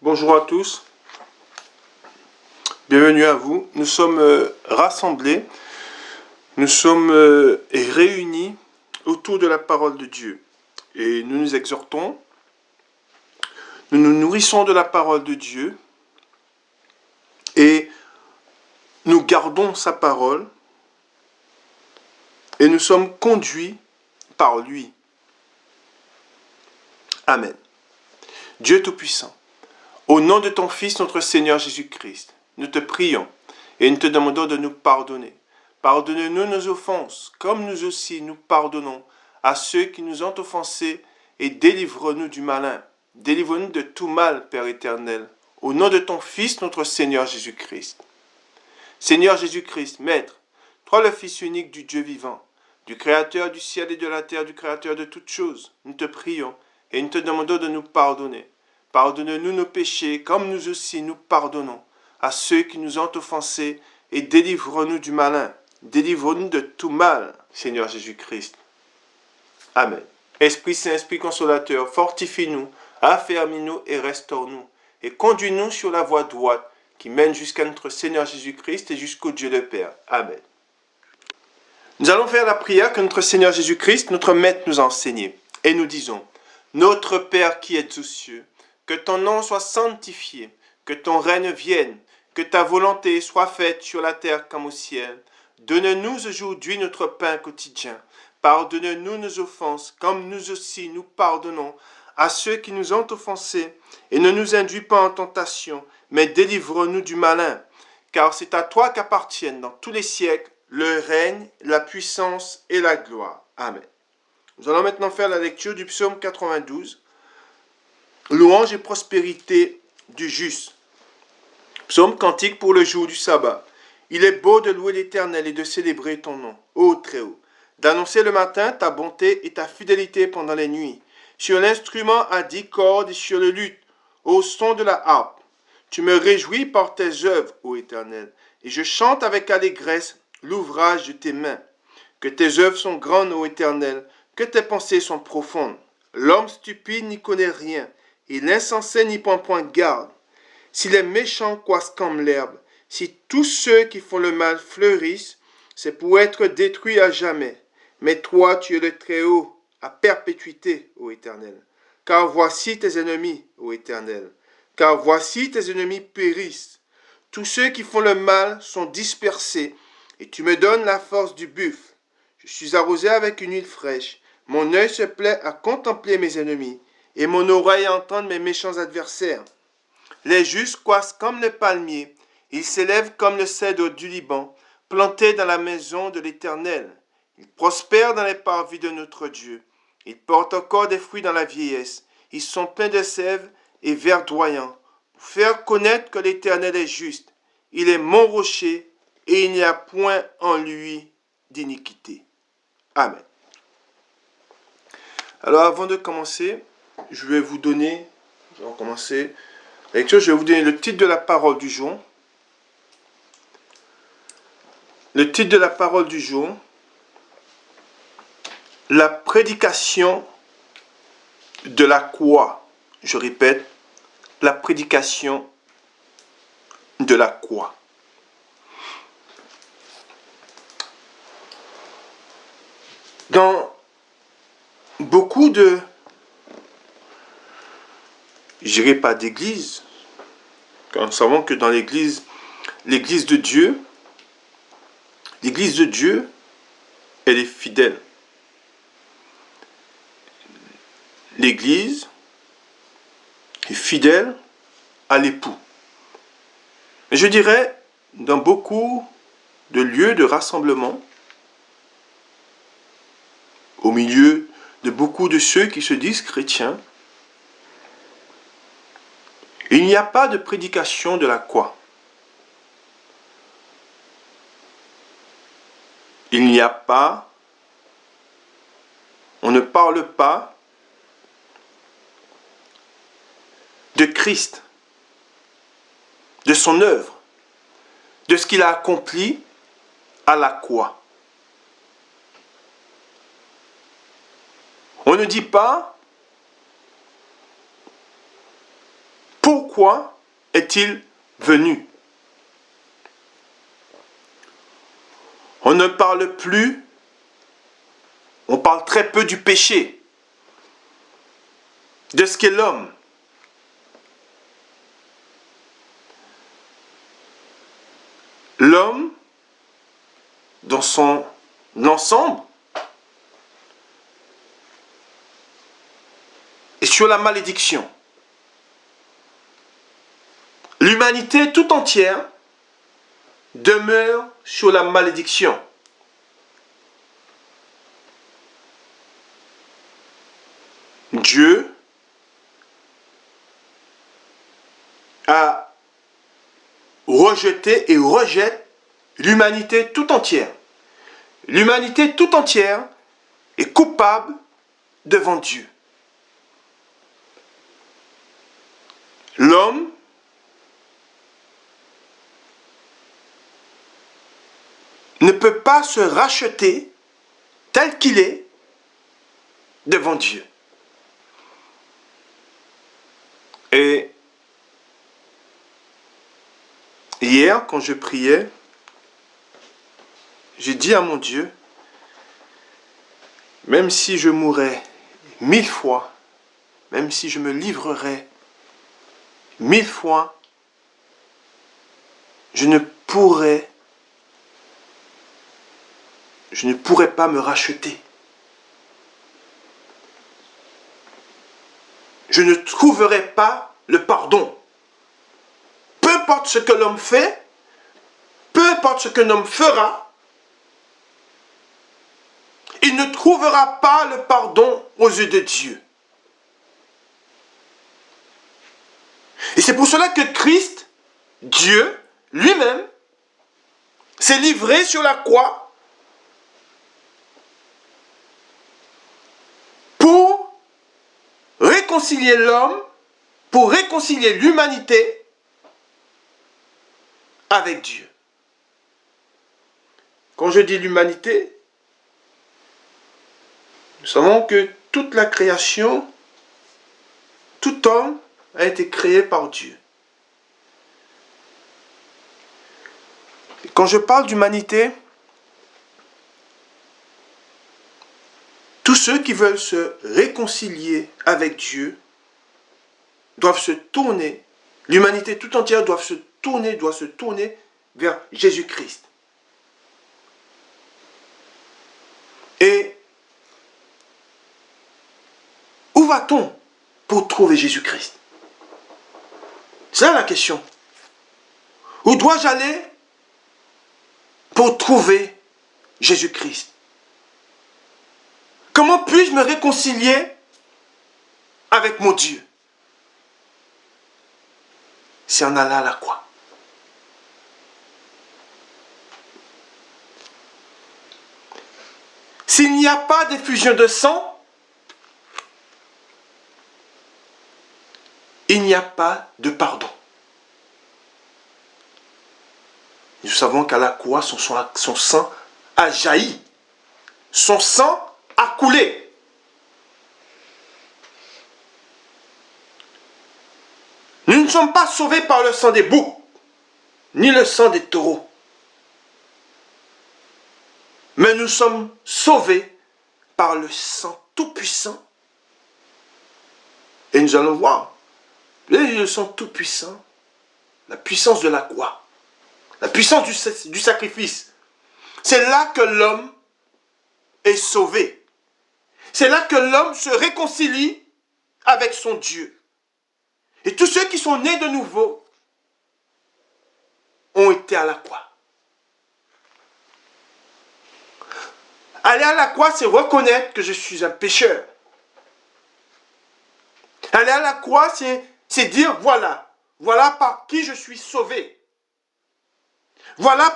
Bonjour à tous, bienvenue à vous. Nous sommes rassemblés, nous sommes réunis autour de la parole de Dieu. Et nous nous exhortons, nous nous nourrissons de la parole de Dieu et nous gardons sa parole et nous sommes conduits par lui. Amen. Dieu Tout-Puissant, au nom de ton Fils, notre Seigneur Jésus-Christ, nous te prions et nous te demandons de nous pardonner. Pardonne-nous nos offenses, comme nous aussi nous pardonnons à ceux qui nous ont offensés, et délivre-nous du malin. Délivre-nous de tout mal, Père éternel, au nom de ton Fils, notre Seigneur Jésus-Christ. Seigneur Jésus-Christ, Maître, toi le Fils unique du Dieu vivant, du Créateur du ciel et de la terre, du Créateur de toutes choses, nous te prions et nous te demandons de nous pardonner. Pardonne-nous nos péchés, comme nous aussi nous pardonnons à ceux qui nous ont offensés, et délivre-nous du malin. Délivre-nous de tout mal, Seigneur Jésus-Christ. Amen. Esprit Saint, Esprit Consolateur, fortifie-nous, affermis-nous et restaure-nous, et conduis-nous sur la voie droite qui mène jusqu'à notre Seigneur Jésus-Christ et jusqu'au Dieu le Père. Amen. Nous allons faire la prière que notre Seigneur Jésus-Christ, notre Maître, nous a enseignée. Et nous disons, Notre Père qui es aux cieux, que ton nom soit sanctifié, que ton règne vienne, que ta volonté soit faite sur la terre comme au ciel. Donne-nous aujourd'hui notre pain quotidien. Pardonne-nous nos offenses, comme nous aussi nous pardonnons à ceux qui nous ont offensés. Et ne nous induis pas en tentation, mais délivre-nous du malin. Car c'est à toi qu'appartiennent dans tous les siècles le règne, la puissance et la gloire. Amen. Nous allons maintenant faire la lecture du psaume 92. Louange et prospérité du juste. Psaume cantique pour le jour du sabbat. Il est beau de louer l'Éternel et de célébrer ton nom, ô Très-Haut, d'annoncer le matin ta bonté et ta fidélité pendant les nuits, sur l'instrument à 10 cordes et sur le luth, au son de la harpe. Tu me réjouis par tes œuvres, ô Éternel, et je chante avec allégresse l'ouvrage de tes mains. Que tes œuvres sont grandes, ô Éternel, que tes pensées sont profondes. L'homme stupide n'y connaît rien, et l'insensé n'y prend point garde. Si les méchants croissent comme l'herbe, si tous ceux qui font le mal fleurissent, c'est pour être détruits à jamais. Mais toi, tu es le Très-Haut, à perpétuité, ô Éternel. Car voici tes ennemis, ô Éternel. Car voici tes ennemis périssent. Tous ceux qui font le mal sont dispersés, et tu me donnes la force du buffle. Je suis arrosé avec une huile fraîche. Mon œil se plaît à contempler mes ennemis, et mon oreille à entendre mes méchants adversaires. Les justes croissent comme le palmier, ils s'élèvent comme le cèdre du Liban, plantés dans la maison de l'Éternel. Ils prospèrent dans les parvis de notre Dieu. Ils portent encore des fruits dans la vieillesse. Ils sont pleins de sève et verdoyants, pour faire connaître que l'Éternel est juste. Il est mon rocher, et il n'y a point en lui d'iniquité. Amen. Alors avant de commencer, je vais vous donner, nous allons commencer la lecture, je vais vous donner le titre de la parole du jour. Le titre de la parole du jour, la prédication de la croix. Je répète, la prédication de la croix. Dans beaucoup de, je dirais pas d'église, car nous savons que dans l'église de Dieu, elle est fidèle. L'église est fidèle à l'époux. Mais je dirais, dans beaucoup de lieux de rassemblement, au milieu de beaucoup de ceux qui se disent chrétiens, il n'y a pas de prédication de la croix. Il n'y a pas, on ne parle pas de Christ, de son œuvre, de ce qu'il a accompli à la croix. On ne dit pas pourquoi est-il venu? On ne parle plus, on parle très peu du péché, de ce qu'est l'homme. L'homme, dans son ensemble, est sur la malédiction. L'humanité tout entière demeure sur la malédiction. Dieu a rejeté et rejette l'humanité tout entière. L'humanité tout entière est coupable devant Dieu. L'homme ne peut pas se racheter tel qu'il est devant Dieu. Et hier, quand je priais, j'ai dit à mon Dieu, même si je mourrais 1000 fois, même si je me livrerais 1000 fois, je ne pourrais pas me racheter. Je ne trouverai pas le pardon. Peu importe ce que l'homme fait, peu importe ce que l'homme fera, il ne trouvera pas le pardon aux yeux de Dieu. Et c'est pour cela que Christ, Dieu, lui-même, s'est livré sur la croix pour réconcilier l'homme, pour réconcilier l'humanité avec Dieu. Quand je dis l'humanité, nous savons que toute la création, tout homme a été créé par Dieu. Et quand je parle d'humanité, tous ceux qui veulent se réconcilier avec Dieu doivent se tourner, l'humanité tout entière doit se tourner vers Jésus-Christ. Et où va-t-on pour trouver Jésus-Christ? C'est là la question. Où dois-je aller pour trouver Jésus-Christ? Comment puis-je me réconcilier avec mon Dieu? C'est en allant à la croix. S'il n'y a pas d'effusion de sang, il n'y a pas de pardon. Nous savons qu'à la croix, son sang a jailli. Son sang a coulé. Nous ne sommes pas sauvés par le sang des boucs, ni le sang des taureaux. Mais nous sommes sauvés par le sang tout-puissant. Et nous allons voir le sang tout-puissant, la puissance de la croix, la puissance du sacrifice. C'est là que l'homme est sauvé. C'est là que l'homme se réconcilie avec son Dieu. Et tous ceux qui sont nés de nouveau ont été à la croix. Aller à la croix, c'est reconnaître que je suis un pécheur. Aller à la croix, c'est dire, voilà par qui je suis sauvé. Voilà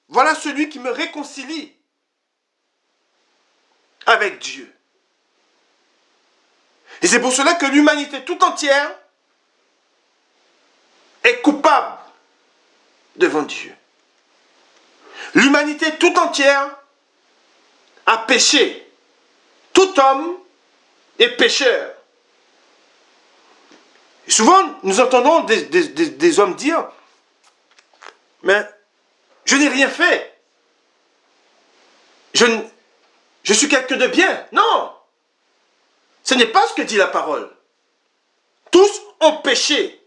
voilà celui qui me réconcilie avec Dieu. Et c'est pour cela que l'humanité tout entière est coupable devant Dieu. L'humanité tout entière a péché. Tout homme est pécheur. Souvent, nous entendons des hommes dire, mais je n'ai rien fait. Je suis quelqu'un de bien. Non, ce n'est pas ce que dit la parole. Tous ont péché.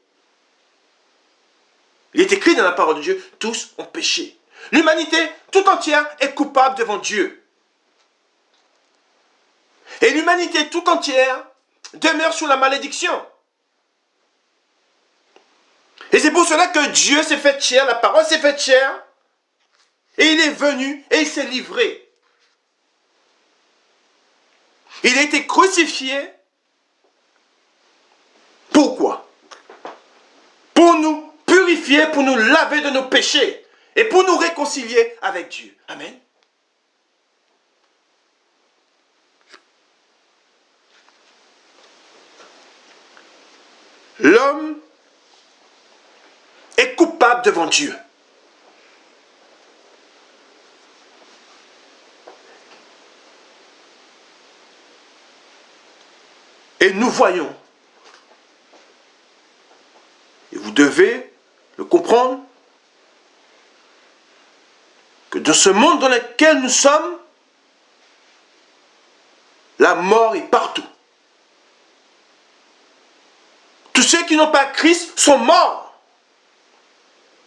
Il est écrit dans la parole de Dieu, tous ont péché. L'humanité tout entière est coupable devant Dieu. Et l'humanité tout entière demeure sous la malédiction. Et c'est pour cela que Dieu s'est fait chair, la parole s'est fait chair, et il est venu et il s'est livré. Il a été crucifié. Pourquoi? Pour nous purifier, pour nous laver de nos péchés et pour nous réconcilier avec Dieu. Amen. L'homme est coupable devant Dieu. Et nous voyons, et vous devez le comprendre, que dans ce monde dans lequel nous sommes, la mort est partout. Tous ceux qui n'ont pas Christ sont morts.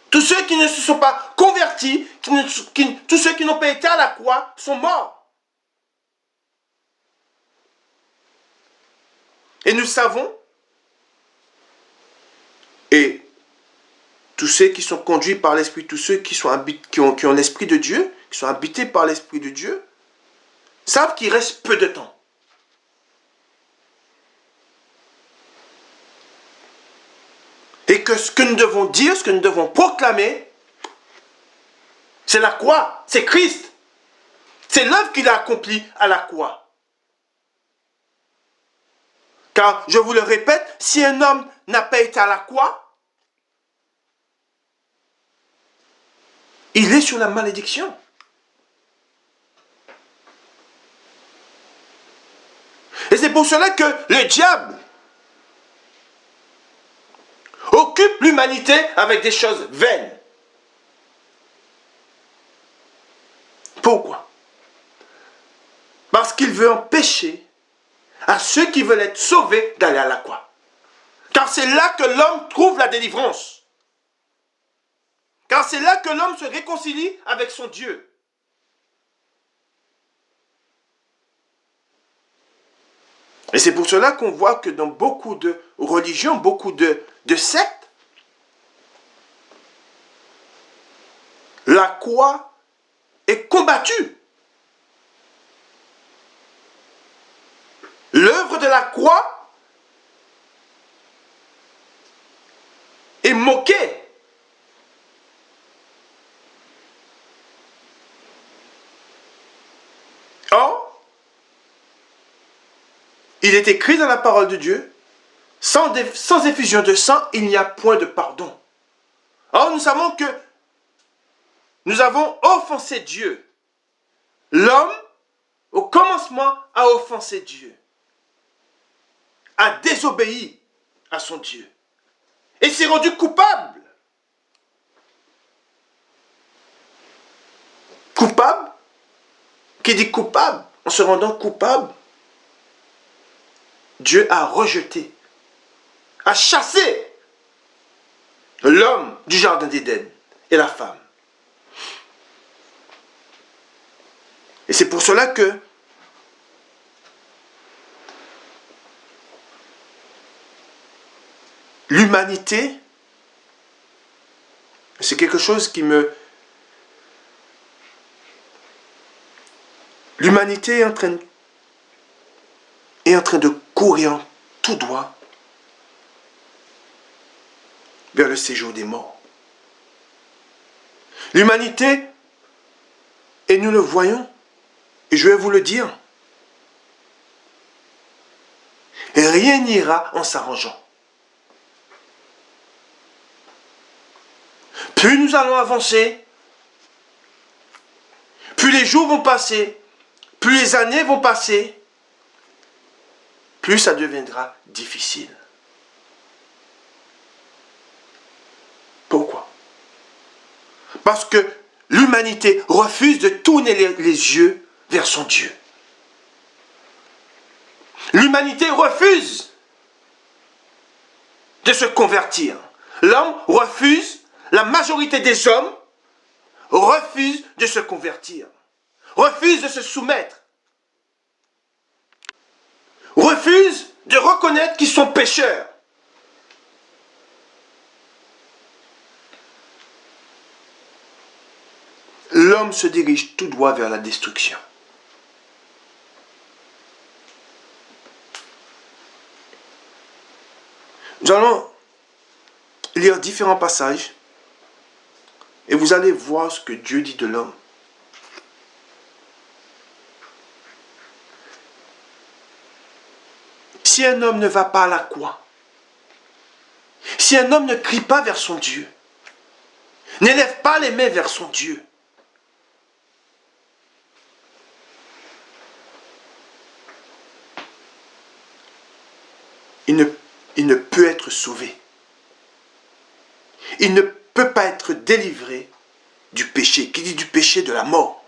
Tous ceux qui ne se sont pas convertis, tous ceux qui n'ont pas été à la croix sont morts. Et nous savons, et tous ceux qui sont conduits par l'Esprit, tous ceux qui ont l'Esprit de Dieu, qui sont habités par l'Esprit de Dieu, savent qu'il reste peu de temps. Et que ce que nous devons dire, ce que nous devons proclamer, c'est la croix, c'est Christ. C'est l'œuvre qu'il a accomplie à la croix. Car, je vous le répète, si un homme n'a pas été à la croix, il est sur la malédiction. Et c'est pour cela que le diable occupe l'humanité avec des choses vaines. Pourquoi? Parce qu'il veut empêcher à ceux qui veulent être sauvés d'aller à la croix. Car c'est là que l'homme trouve la délivrance. Car c'est là que l'homme se réconcilie avec son Dieu. Et c'est pour cela qu'on voit que dans beaucoup de religions, beaucoup de sectes, la croix est combattue. L'œuvre de la croix est moquée. Or, il est écrit dans la parole de Dieu, sans effusion de sang, il n'y a point de pardon. Or, nous savons que nous avons offensé Dieu. L'homme, au commencement, a offensé Dieu. A désobéi à son Dieu. Et s'est rendu coupable. Coupable? Qui dit coupable? En se rendant coupable, Dieu a rejeté, a chassé l'homme du jardin d'Éden et la femme. Et c'est pour cela que l'humanité, c'est quelque chose qui me... L'humanité est en train de courir tout droit vers le séjour des morts. L'humanité, et nous le voyons, et je vais vous le dire, rien n'ira en s'arrangeant. Plus nous allons avancer, plus les jours vont passer, plus les années vont passer, plus ça deviendra difficile. Parce que l'humanité refuse de tourner les yeux vers son Dieu. L'humanité refuse de se convertir. L'homme refuse, la majorité des hommes refusent de se convertir, refusent de se soumettre, refusent de reconnaître qu'ils sont pécheurs. L'homme se dirige tout droit vers la destruction. Nous allons lire différents passages et vous allez voir ce que Dieu dit de l'homme. Si un homme ne va pas à la croix, si un homme ne crie pas vers son Dieu, n'élève pas les mains vers son Dieu, il ne peut être sauvé. Il ne peut pas être délivré du péché. Qui dit du péché? De la mort.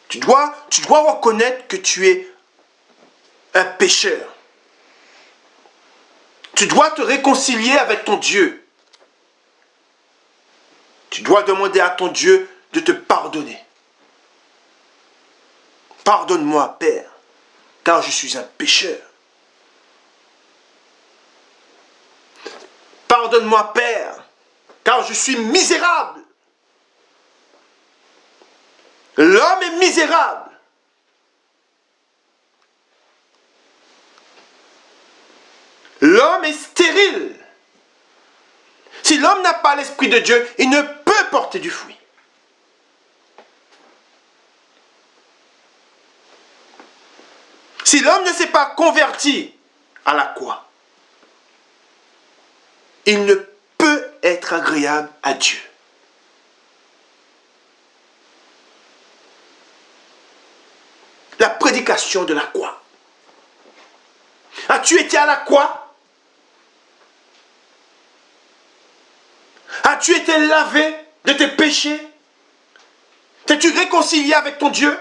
Tu dois reconnaître que tu es un pécheur. Tu dois te réconcilier avec ton Dieu. Tu dois demander à ton Dieu de te pardonner. Pardonne-moi, Père, car je suis un pécheur. Pardonne-moi, Père, car je suis misérable. L'homme est misérable. L'homme est stérile. Si l'homme n'a pas l'Esprit de Dieu, il ne peut porter du fruit. Si l'homme ne s'est pas converti à la croix, il ne peut être agréable à Dieu. La prédication de la croix. As-tu été à la croix? As-tu été lavé de tes péchés? T'es-tu réconcilié avec ton Dieu?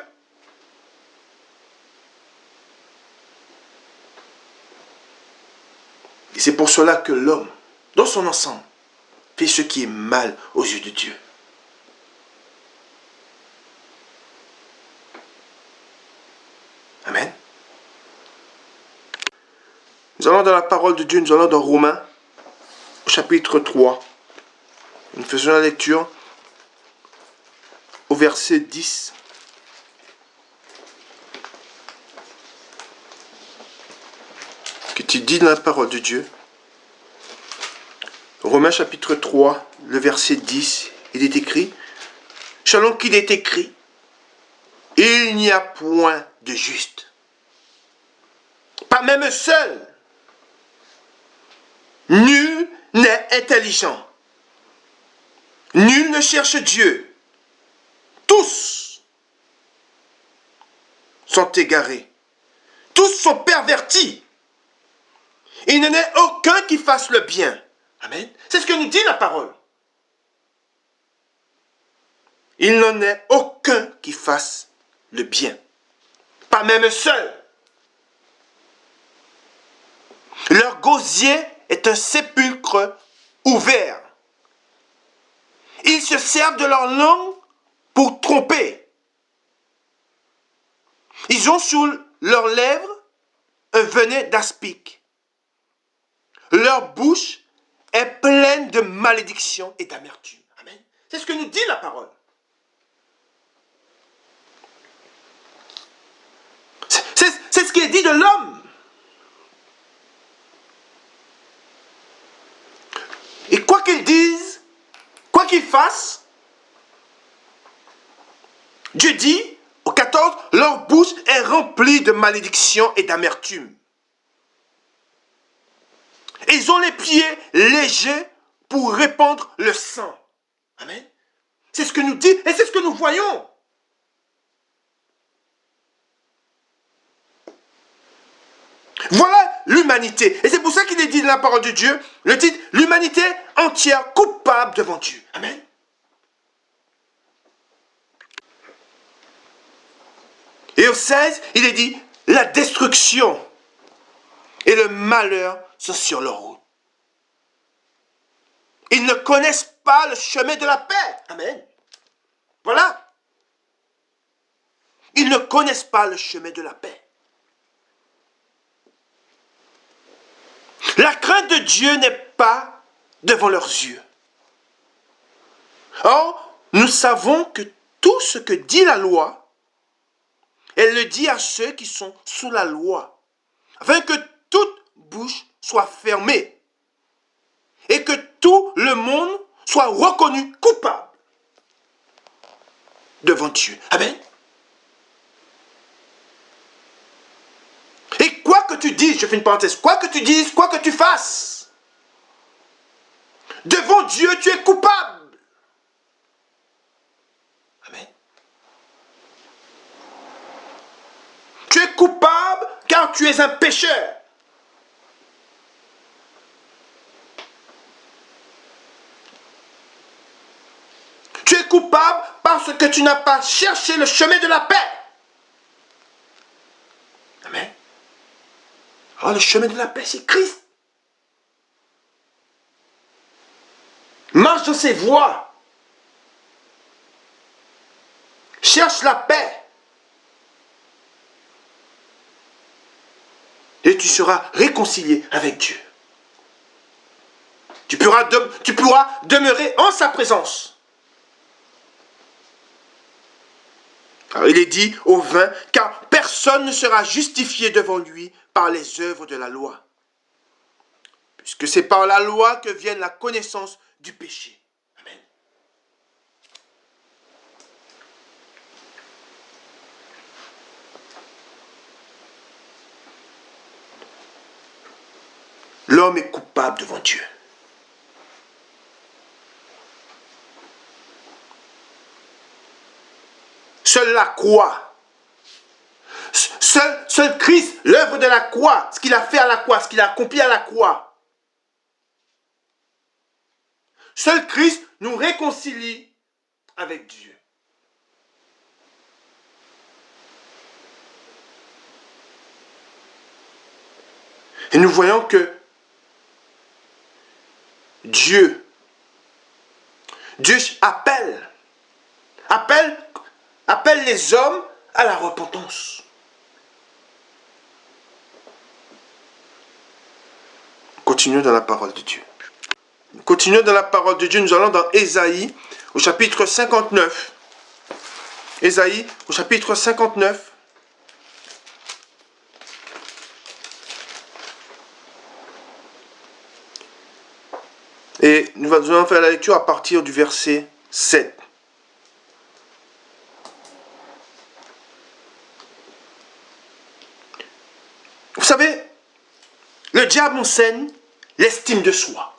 Et c'est pour cela que l'homme, dans son ensemble, fait ce qui est mal aux yeux de Dieu. Amen. Nous allons dans la parole de Dieu, nous allons dans Romains, au chapitre 3. Nous faisons la lecture au verset 10. Que tu dis dans la parole de Dieu. Romains chapitre 3, le verset 10, il est écrit, selon qu'il est écrit, il n'y a point de juste, pas même un seul. Nul n'est intelligent. Nul ne cherche Dieu. Tous sont égarés. Tous sont pervertis. Il n'en est aucun qui fasse le bien. Amen. C'est ce que nous dit la parole. Il n'en est aucun qui fasse le bien. Pas même un seul. Leur gosier est un sépulcre ouvert. Ils se servent de leur langue pour tromper. Ils ont sur leurs lèvres un venin d'aspic. Leur bouche est pleine de malédiction et d'amertume. Amen. C'est ce que nous dit la parole. C'est ce qui est dit de l'homme. Et quoi qu'ils disent, quoi qu'ils fassent, Dieu dit, au 14, leur bouche est remplie de malédiction et d'amertume. Ils ont les pieds légers pour répandre le sang. Amen. C'est ce que nous dit et c'est ce que nous voyons. Voilà l'humanité. Et c'est pour ça qu'il est dit dans la parole de Dieu, le titre, l'humanité entière coupable devant Dieu. Amen. Et au 16, il est dit, la destruction et le malheur sont sur leur route. Ils ne connaissent pas le chemin de la paix. Amen. Voilà. Ils ne connaissent pas le chemin de la paix. La crainte de Dieu n'est pas devant leurs yeux. Or, nous savons que tout ce que dit la loi, elle le dit à ceux qui sont sous la loi, afin que toute bouche soit fermée et que tout le monde soit reconnu coupable devant Dieu. Amen. Et quoi que tu dises, je fais une parenthèse, quoi que tu dises, quoi que tu fasses, devant Dieu, tu es coupable. Amen. Tu es coupable car tu es un pécheur. Tu es coupable parce que tu n'as pas cherché le chemin de la paix. Amen. Alors le chemin de la paix, c'est Christ. Marche dans ses voies. Cherche la paix. Et tu seras réconcilié avec Dieu. Tu pourras demeurer en sa présence. Alors il est dit au 20, car personne ne sera justifié devant lui par les œuvres de la loi. Puisque c'est par la loi que vient la connaissance du péché. Amen. L'homme est coupable devant Dieu. Seule la croix, seul Christ, l'œuvre de la croix, ce qu'il a fait à la croix, ce qu'il a accompli à la croix. Seul Christ nous réconcilie avec Dieu. Et nous voyons que Dieu appelle les hommes à la repentance. Continuons dans la parole de Dieu. Continuons dans la parole de Dieu. Nous allons dans Ésaïe, au chapitre 59. Ésaïe, au chapitre 59. Et nous allons faire la lecture à partir du verset 7. Vous savez, le diable enseigne l'estime de soi.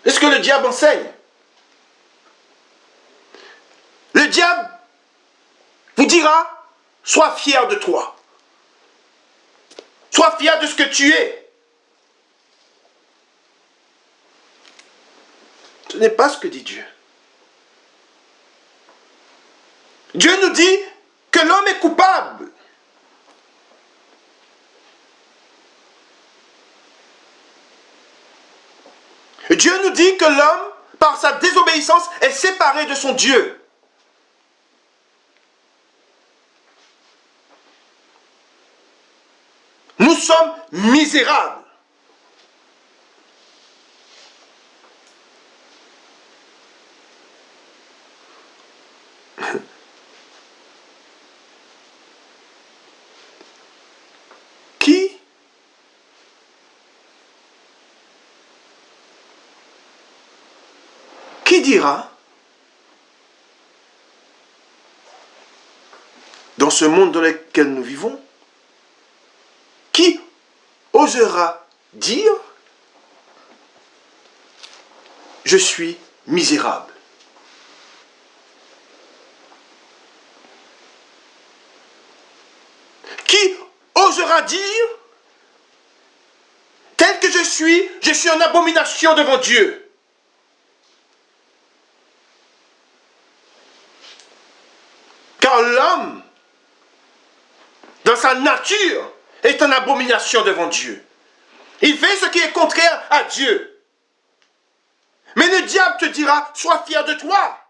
Est-ce que le diable enseigne? Le diable vous dira, sois fier de toi. Sois fier de ce que tu es. Ce n'est pas ce que dit Dieu. Dieu nous dit que l'homme est coupable. Dieu nous dit que l'homme, par sa désobéissance, est séparé de son Dieu. Nous sommes misérables. Qui dira, dans ce monde dans lequel nous vivons, qui osera dire, je suis misérable? Qui osera dire, je suis en abomination devant Dieu. Car l'homme, dans sa nature, est en abomination devant Dieu. Il fait ce qui est contraire à Dieu. Mais le diable te dira, sois fier de toi.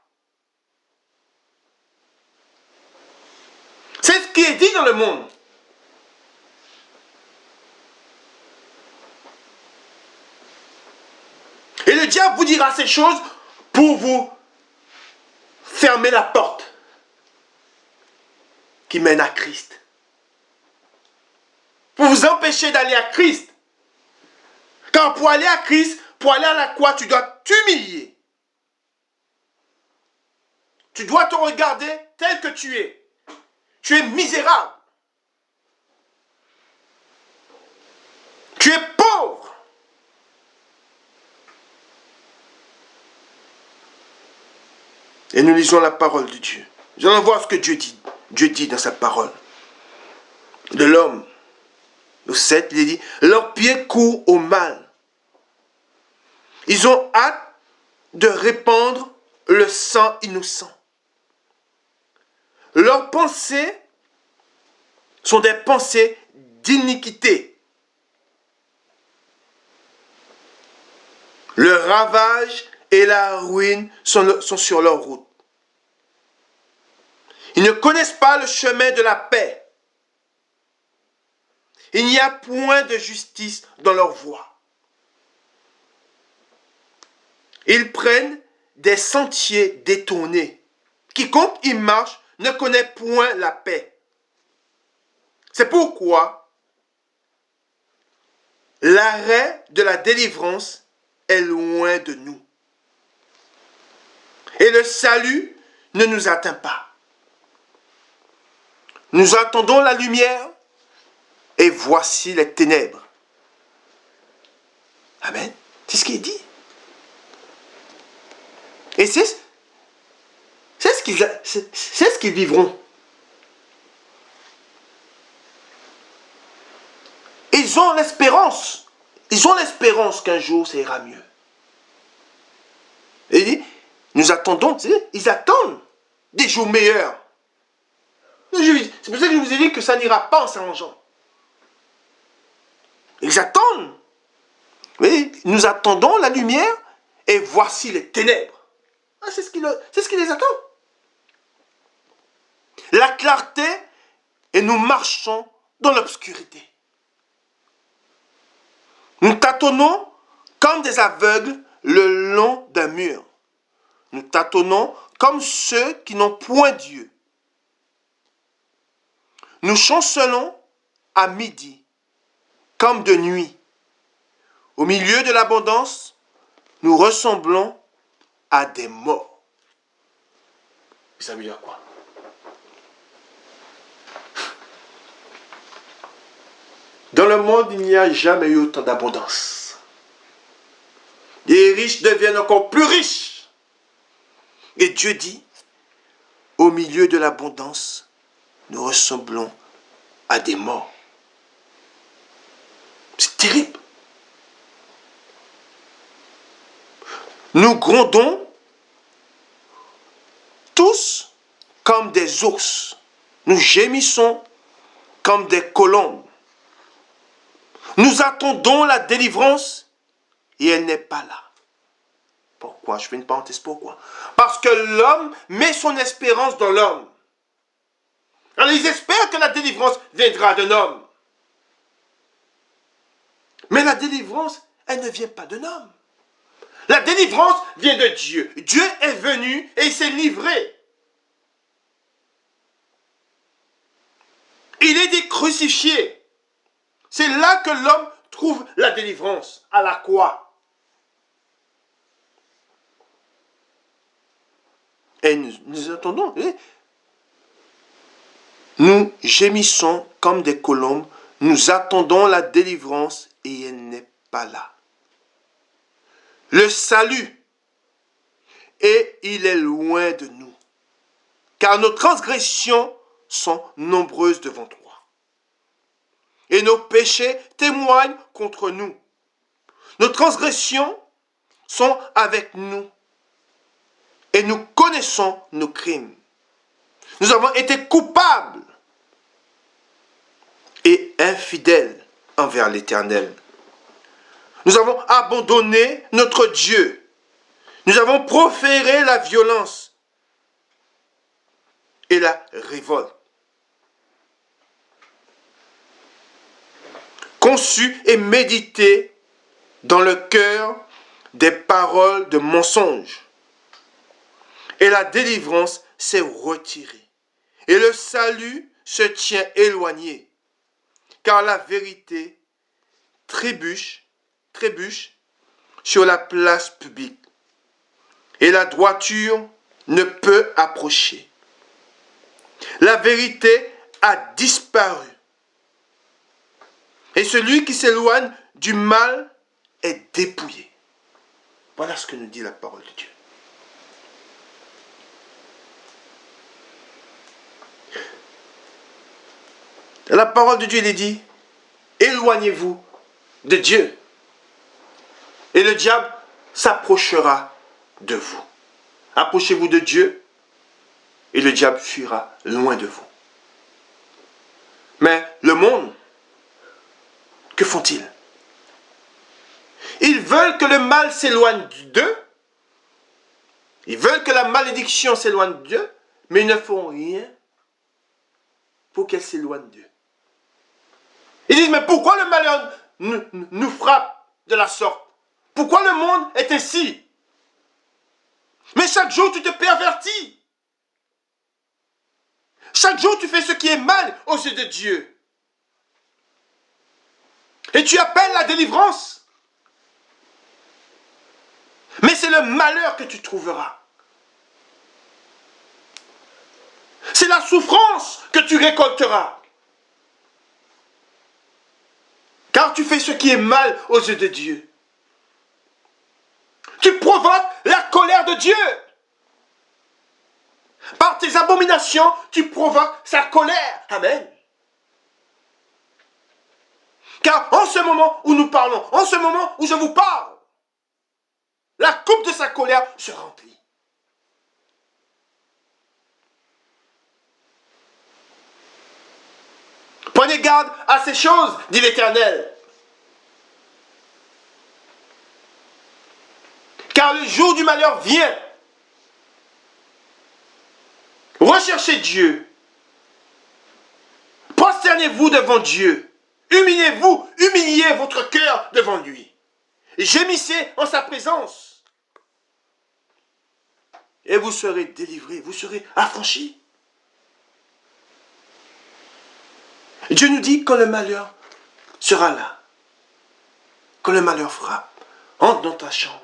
C'est ce qui est dit dans le monde. Et le diable vous dira ces choses pour vous fermer la porte qui mène à Christ. Pour vous empêcher d'aller à Christ. Car pour aller à Christ, pour aller à la croix, tu dois t'humilier. Tu dois te regarder tel que tu es. Tu es misérable. Tu es pauvre. Et nous lisons la parole de Dieu. Nous allons voir ce que Dieu dit. Dieu dit dans sa parole. De l'homme. Au 7, il est dit, leurs pieds courent au mal. Ils ont hâte de répandre le sang innocent. Leurs pensées sont des pensées d'iniquité. Le ravage et la ruine sont sur leur route. Ils ne connaissent pas le chemin de la paix. Il n'y a point de justice dans leur voie. Ils prennent des sentiers détournés. Quiconque y marche ne connaît point la paix. C'est pourquoi l'arrêt de la délivrance est loin de nous. Et le salut ne nous atteint pas. Nous attendons la lumière et voici les ténèbres. Amen. C'est ce qui est dit. Et c'est ce qu'ils vivront. Ils ont l'espérance. Ils ont l'espérance qu'un jour ça ira mieux. Et il dit, nous attendons, ils attendent des jours meilleurs. C'est pour ça que je vous ai dit que ça n'ira pas en s'arrangeant. Ils attendent. Oui, nous attendons la lumière et voici les ténèbres. Ah, c'est ce qui les attend. La clarté et nous marchons dans l'obscurité. Nous tâtonnons comme des aveugles le long d'un mur. Nous tâtonnons comme ceux qui n'ont point Dieu. Nous chancelons à midi, comme de nuit. Au milieu de l'abondance, nous ressemblons à des morts. Ça veut dire quoi? Dans le monde, il n'y a jamais eu autant d'abondance. Les riches deviennent encore plus riches. Et Dieu dit, au milieu de l'abondance, nous ressemblons à des morts. C'est terrible. Nous grondons tous comme des ours. Nous gémissons comme des colombes. Nous attendons la délivrance et elle n'est pas là. Pourquoi? Je fais une parenthèse. Pourquoi? Parce que l'homme met son espérance dans l'homme. Alors ils espèrent que la délivrance viendra d'un homme. Mais la délivrance, elle ne vient pas d'un homme. La délivrance vient de Dieu. Dieu est venu et il s'est livré. Il est dit crucifié. C'est là que l'homme trouve la délivrance, à la croix. Et nous attendons. Nous gémissons comme des colombes, nous attendons la délivrance et elle n'est pas là. Le salut, et il est loin de nous, car nos transgressions sont nombreuses devant toi. Et nos péchés témoignent contre nous. Nos transgressions sont avec nous et nous connaissons nos crimes. Nous avons été coupables et infidèles envers l'Éternel. Nous avons abandonné notre Dieu. Nous avons proféré la violence et la révolte. Conçu et médité dans le cœur des paroles de mensonge. Et la délivrance s'est retirée. Et le salut se tient éloigné. Car la vérité trébuche sur la place publique. Et la droiture ne peut approcher. La vérité a disparu. Et celui qui s'éloigne du mal est dépouillé. Voilà ce que nous dit la parole de Dieu. La parole de Dieu, il est dit, éloignez-vous de Dieu. Et le diable s'approchera de vous. Approchez-vous de Dieu et le diable fuira loin de vous. Mais le monde, que font-ils? Ils veulent que le mal s'éloigne d'eux. Ils veulent que la malédiction s'éloigne d'eux, mais ils ne font rien pour qu'elle s'éloigne d'eux. Ils disent, mais pourquoi le malheur nous frappe de la sorte? Pourquoi le monde est ainsi? Mais chaque jour, tu te pervertis. Chaque jour, tu fais ce qui est mal aux yeux de Dieu. Et tu appelles la délivrance. Mais c'est le malheur que tu trouveras. C'est la souffrance que tu récolteras. Car tu fais ce qui est mal aux yeux de Dieu. Tu provoques la colère de Dieu. Par tes abominations, tu provoques sa colère. Amen. Car en ce moment où nous parlons, en ce moment où je vous parle, la coupe de sa colère se remplit. Prenez garde à ces choses, dit l'Éternel. Car le jour du malheur vient. Recherchez Dieu. Prosternez-vous devant Dieu. Humiliez-vous, humiliez votre cœur devant lui. Gémissez en sa présence. Et vous serez délivrés, vous serez affranchis. Dieu nous dit quand le malheur sera là, quand le malheur frappe, entre dans ta chambre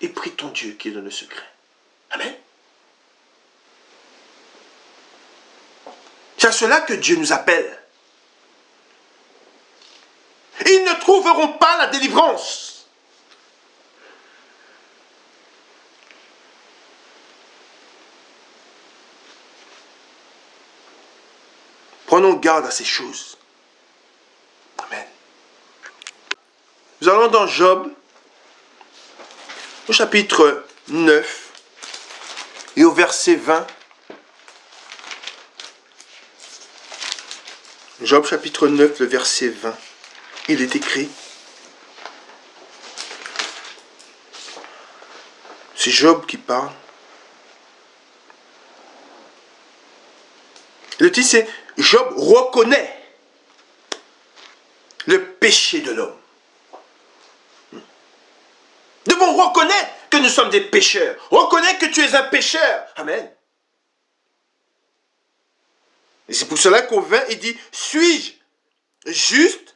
et prie ton Dieu qui est dans le secret. Amen. C'est à cela que Dieu nous appelle. Ils ne trouveront pas la délivrance. Prenons garde à ces choses. Amen. Nous allons dans Job, au chapitre 9 et au verset 20. Job chapitre 9, le verset 20. Il est écrit. C'est Job qui parle. Le titre c'est Job reconnaît le péché de l'homme. Nous devons reconnaître que nous sommes des pécheurs. Reconnaître que tu es un pécheur. Amen. Et c'est pour cela qu'au 20, il dit, suis-je juste?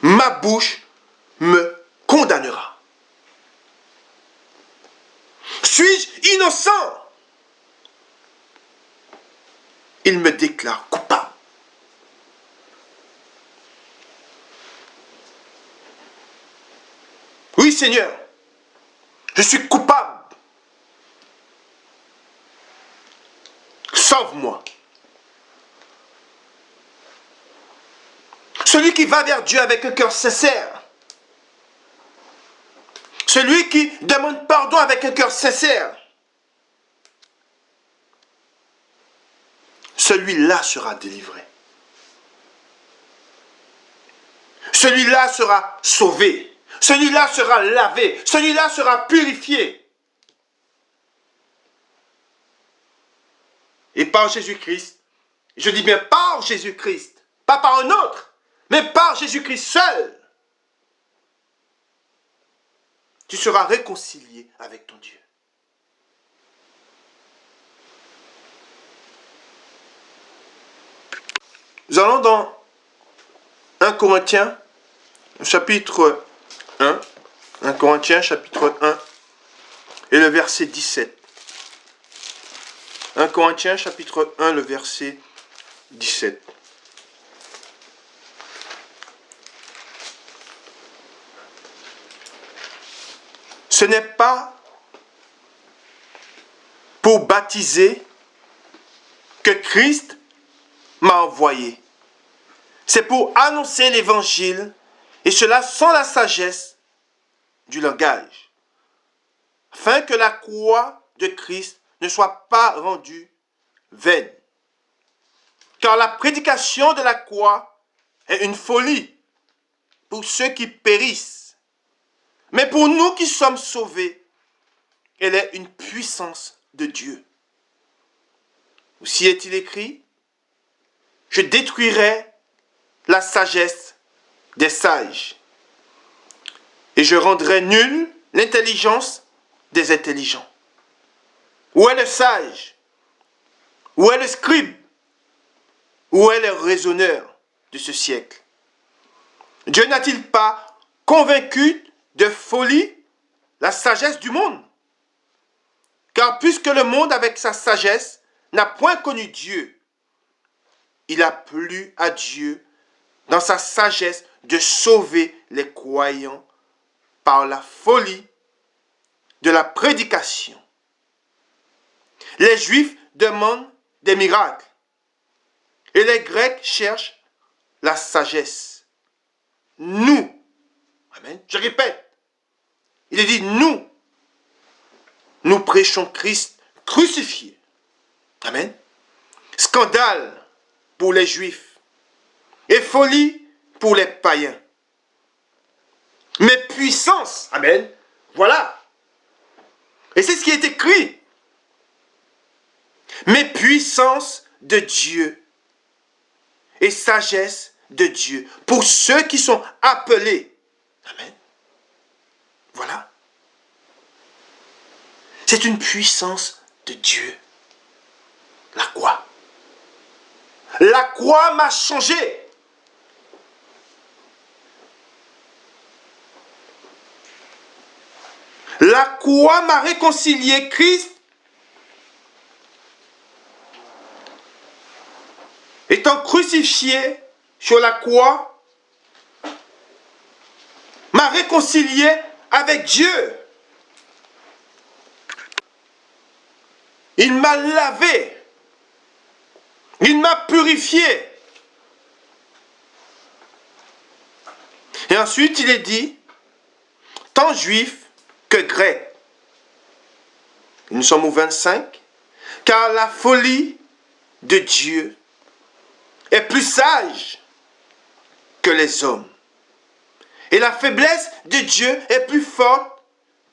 Ma bouche me condamnera. Suis-je innocent? Il me déclare coupable. Oui, Seigneur, je suis coupable. Sauve-moi. Celui qui va vers Dieu avec un cœur sincère. Celui qui demande pardon avec un cœur sincère. Celui-là sera délivré. Celui-là sera sauvé. Celui-là sera lavé. Celui-là sera purifié. Et par Jésus-Christ, je dis bien par Jésus-Christ, pas par un autre, mais par Jésus-Christ seul, tu seras réconcilié avec ton Dieu. Nous allons dans 1 Corinthiens, chapitre 1, 1 Corinthiens, chapitre 1, et le verset 17. 1 Corinthiens, chapitre 1, le verset 17. Ce n'est pas pour baptiser que Christ m'a envoyé. C'est pour annoncer l'évangile, et cela sans la sagesse du langage, afin que la croix de Christ ne soit pas rendue vaine. Car la prédication de la croix est une folie pour ceux qui périssent. Mais pour nous qui sommes sauvés, elle est une puissance de Dieu. Aussi est-il écrit, je détruirai la sagesse des sages, et je rendrai nulle l'intelligence des intelligents. Où est le sage? Où est le scribe? Où est le raisonneur de ce siècle? Dieu n'a-t-il pas convaincu de folie la sagesse du monde? Car puisque le monde avec sa sagesse n'a point connu Dieu, il a plu à Dieu dans sa sagesse de sauver les croyants par la folie de la prédication. Les Juifs demandent des miracles et les Grecs cherchent la sagesse. Nous, amen, je répète, il est dit nous prêchons Christ crucifié. Amen. Scandale pour les Juifs et folie pour les païens. Mais puissance, amen, voilà. Et c'est ce qui est écrit. Mais puissance de Dieu et sagesse de Dieu pour ceux qui sont appelés. Amen. Voilà. C'est une puissance de Dieu. La croix. La croix m'a changé. La croix m'a réconcilié. Christ, étant crucifié sur la croix, m'a réconcilié avec Dieu. Il m'a lavé. Il m'a purifié. Et ensuite, il est dit, tant juif que grec. Nous sommes au 25. Car la folie de Dieu est plus sage que les hommes. Et la faiblesse de Dieu est plus forte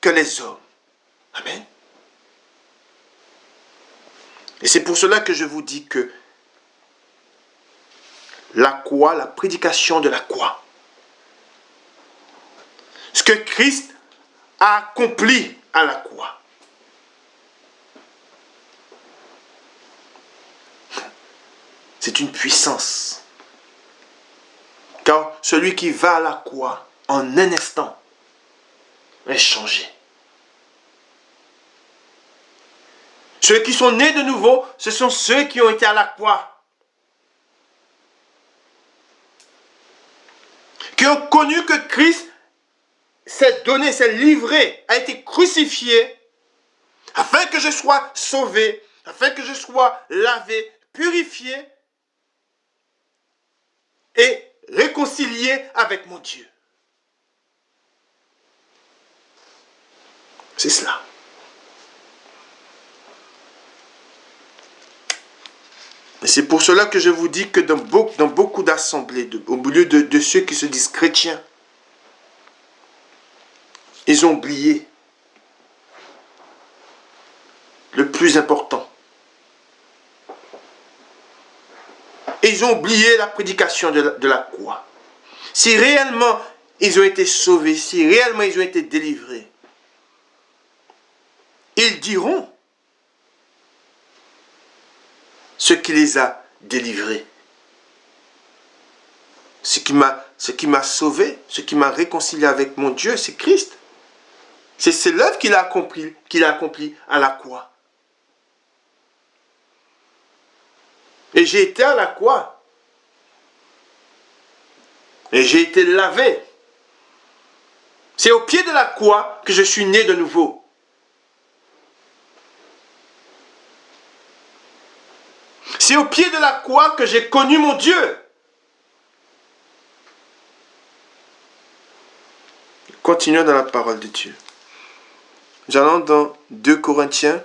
que les hommes. Amen. Et c'est pour cela que je vous dis que la croix, la prédication de la croix, ce que Christ a accompli à la croix, c'est une puissance. Car celui qui va à la croix, en un instant, est changé. Ceux qui sont nés de nouveau, ce sont ceux qui ont été à la croix. Qui ont connu que Christ s'est donné, s'est livré, a été crucifié, afin que je sois sauvé, afin que je sois lavé, purifié et réconcilié réconcilié avec mon Dieu. C'est cela. Et c'est pour cela que je vous dis que dans beaucoup d'assemblées, au milieu de ceux qui se disent chrétiens, ils ont oublié le plus important. Ils ont oublié la prédication de la croix. Si réellement ils ont été sauvés, si réellement ils ont été délivrés, ils diront ce qui les a délivrés. Ce qui m'a sauvé, ce qui m'a réconcilié avec mon Dieu, c'est Christ. C'est l'œuvre qu'il a accompli à la croix. Et j'ai été à la croix. Et j'ai été lavé. C'est au pied de la croix que je suis né de nouveau. C'est au pied de la croix que j'ai connu mon Dieu. Continuons dans la parole de Dieu. Nous allons dans 2 Corinthiens.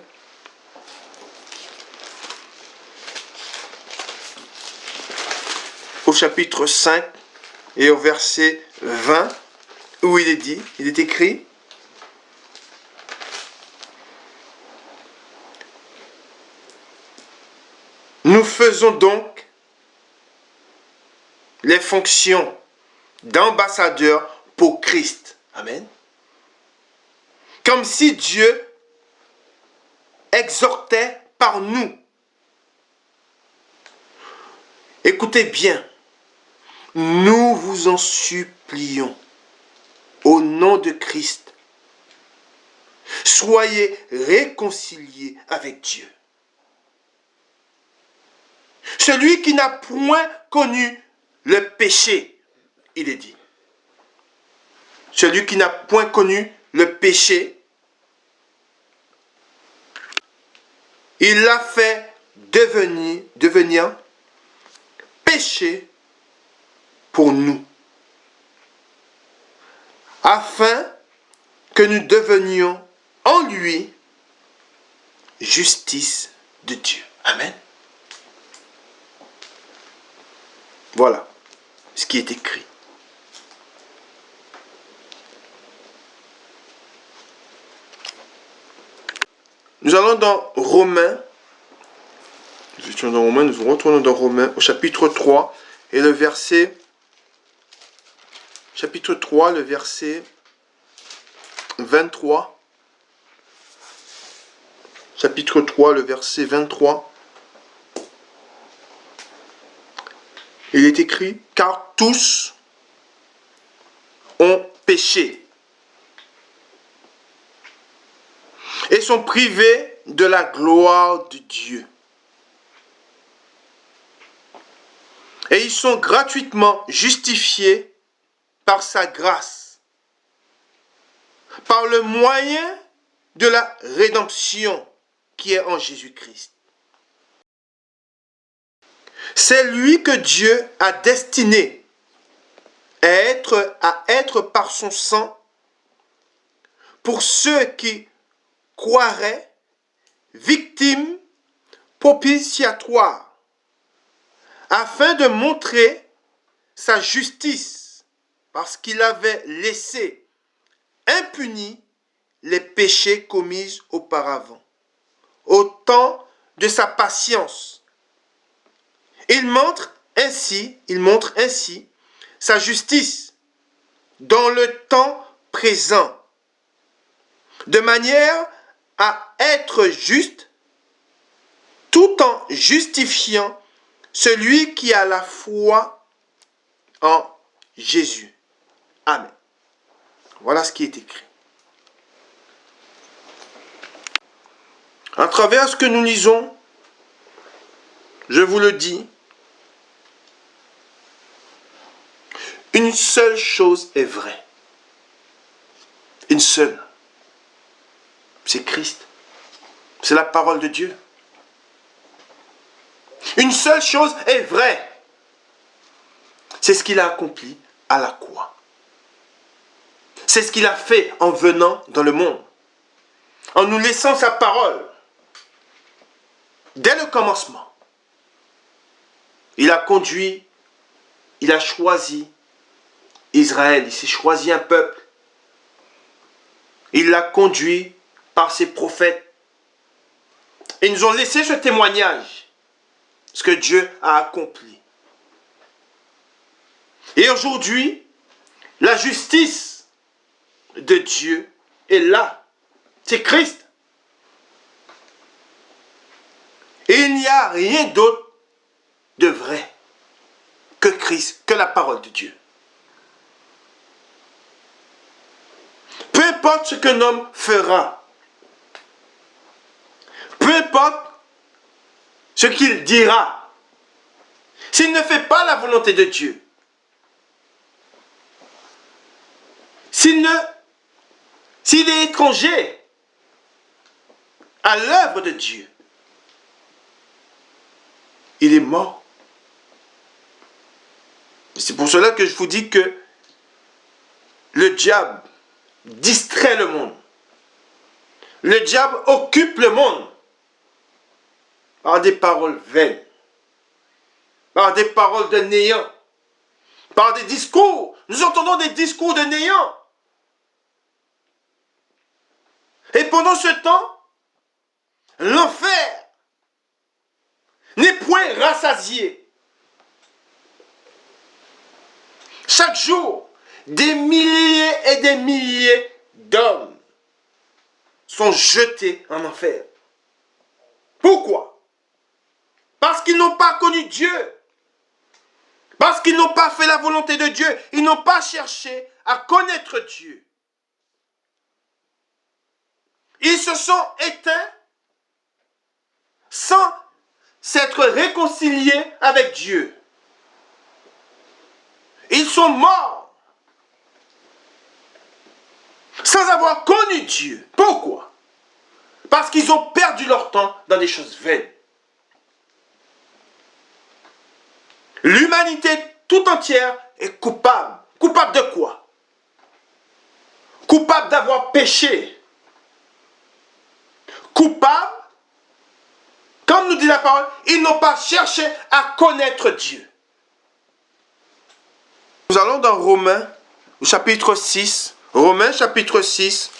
Au chapitre 5 et au verset 20, où il est écrit: nous faisons donc les fonctions d'ambassadeurs pour Christ. Amen. Comme si Dieu exhortait par nous. Écoutez bien. Nous vous en supplions, au nom de Christ, soyez réconciliés avec Dieu. Celui qui n'a point connu le péché, il est dit. Celui qui n'a point connu le péché, il l'a fait devenir péché pour nous, afin que nous devenions en lui justice de Dieu. Amen. Voilà ce qui est écrit. Nous allons dans Romains. Nous étions dans Romains, nous retournons dans Romains au chapitre 3 et le verset. Chapitre 3, le verset 23. Chapitre 3, le verset 23. Il est écrit: car tous ont péché et sont privés de la gloire de Dieu. Et ils sont gratuitement justifiés par sa grâce, par le moyen de la rédemption qui est en Jésus-Christ. C'est lui que Dieu a destiné à être par son sang pour ceux qui croiraient, victimes propitiatoires, afin de montrer sa justice, parce qu'il avait laissé impunis les péchés commis auparavant, au temps de sa patience. Il montre ainsi sa justice dans le temps présent, de manière à être juste, tout en justifiant celui qui a la foi en Jésus. Amen. Voilà ce qui est écrit. À travers ce que nous lisons, je vous le dis, une seule chose est vraie. Une seule. C'est Christ. C'est la parole de Dieu. Une seule chose est vraie. C'est ce qu'il a accompli à la croix. C'est ce qu'il a fait en venant dans le monde, en nous laissant sa parole. Dès le commencement, il a conduit, il a choisi Israël, il s'est choisi un peuple. Il l'a conduit par ses prophètes. Et ils nous ont laissé ce témoignage, ce que Dieu a accompli. Et aujourd'hui, la justice de Dieu est là. C'est Christ. Et il n'y a rien d'autre de vrai que Christ, que la parole de Dieu. Peu importe ce qu'un homme fera, peu importe ce qu'il dira, s'il ne fait pas la volonté de Dieu, s'il est étranger à l'œuvre de Dieu, il est mort. C'est pour cela que je vous dis que le diable distrait le monde. Le diable occupe le monde par des paroles vaines, par des paroles de néant, par des discours. Nous entendons des discours de néant. Et pendant ce temps, l'enfer n'est point rassasié. Chaque jour, des milliers et des milliers d'hommes sont jetés en enfer. Pourquoi? Parce qu'ils n'ont pas connu Dieu. Parce qu'ils n'ont pas fait la volonté de Dieu. Ils n'ont pas cherché à connaître Dieu. Ils se sont éteints sans s'être réconciliés avec Dieu. Ils sont morts sans avoir connu Dieu. Pourquoi? Parce qu'ils ont perdu leur temps dans des choses vaines. L'humanité tout entière est coupable. Coupable de quoi? Coupable d'avoir péché. Coupable, comme nous dit la parole, ils n'ont pas cherché à connaître Dieu. Nous allons dans Romains, au chapitre 6. Romains, chapitre 6.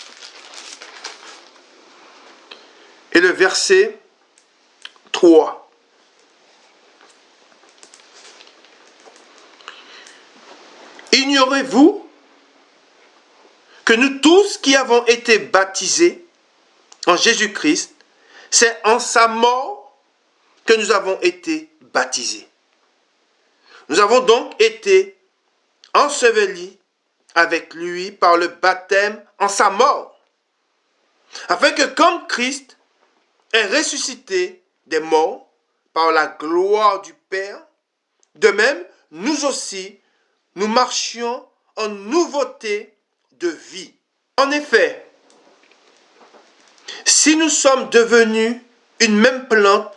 Et le verset 3. Ignorez-vous que nous tous qui avons été baptisés en Jésus-Christ, c'est en sa mort que nous avons été baptisés. Nous avons donc été ensevelis avec lui par le baptême en sa mort, afin que comme Christ est ressuscité des morts par la gloire du Père, de même, nous aussi, nous marchions en nouveauté de vie. En effet, si nous sommes devenus une même plante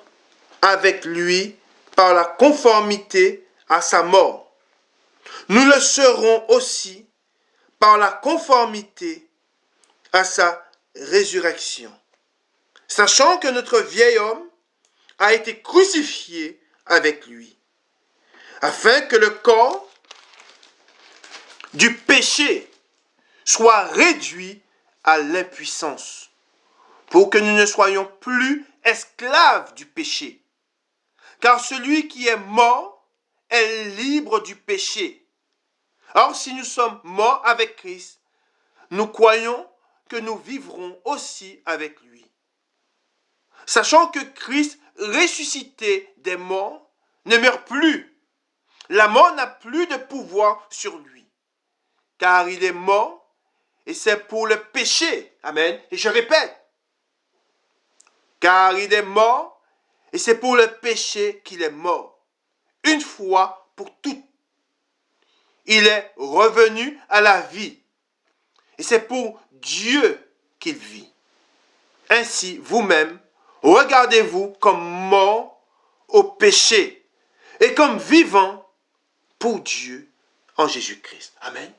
avec lui par la conformité à sa mort, nous le serons aussi par la conformité à sa résurrection. Sachant que notre vieil homme a été crucifié avec lui, afin que le corps du péché soit réduit à l'impuissance, pour que nous ne soyons plus esclaves du péché. Car celui qui est mort est libre du péché. Or, si nous sommes morts avec Christ, nous croyons que nous vivrons aussi avec lui. Sachant que Christ, ressuscité des morts, ne meurt plus. La mort n'a plus de pouvoir sur lui. Car il est mort, et c'est pour le péché. Amen. Et je répète, car il est mort, et c'est pour le péché qu'il est mort. Une fois pour toutes. Il est revenu à la vie. Et c'est pour Dieu qu'il vit. Ainsi, vous-même, regardez-vous comme mort au péché et comme vivant pour Dieu en Jésus-Christ. Amen.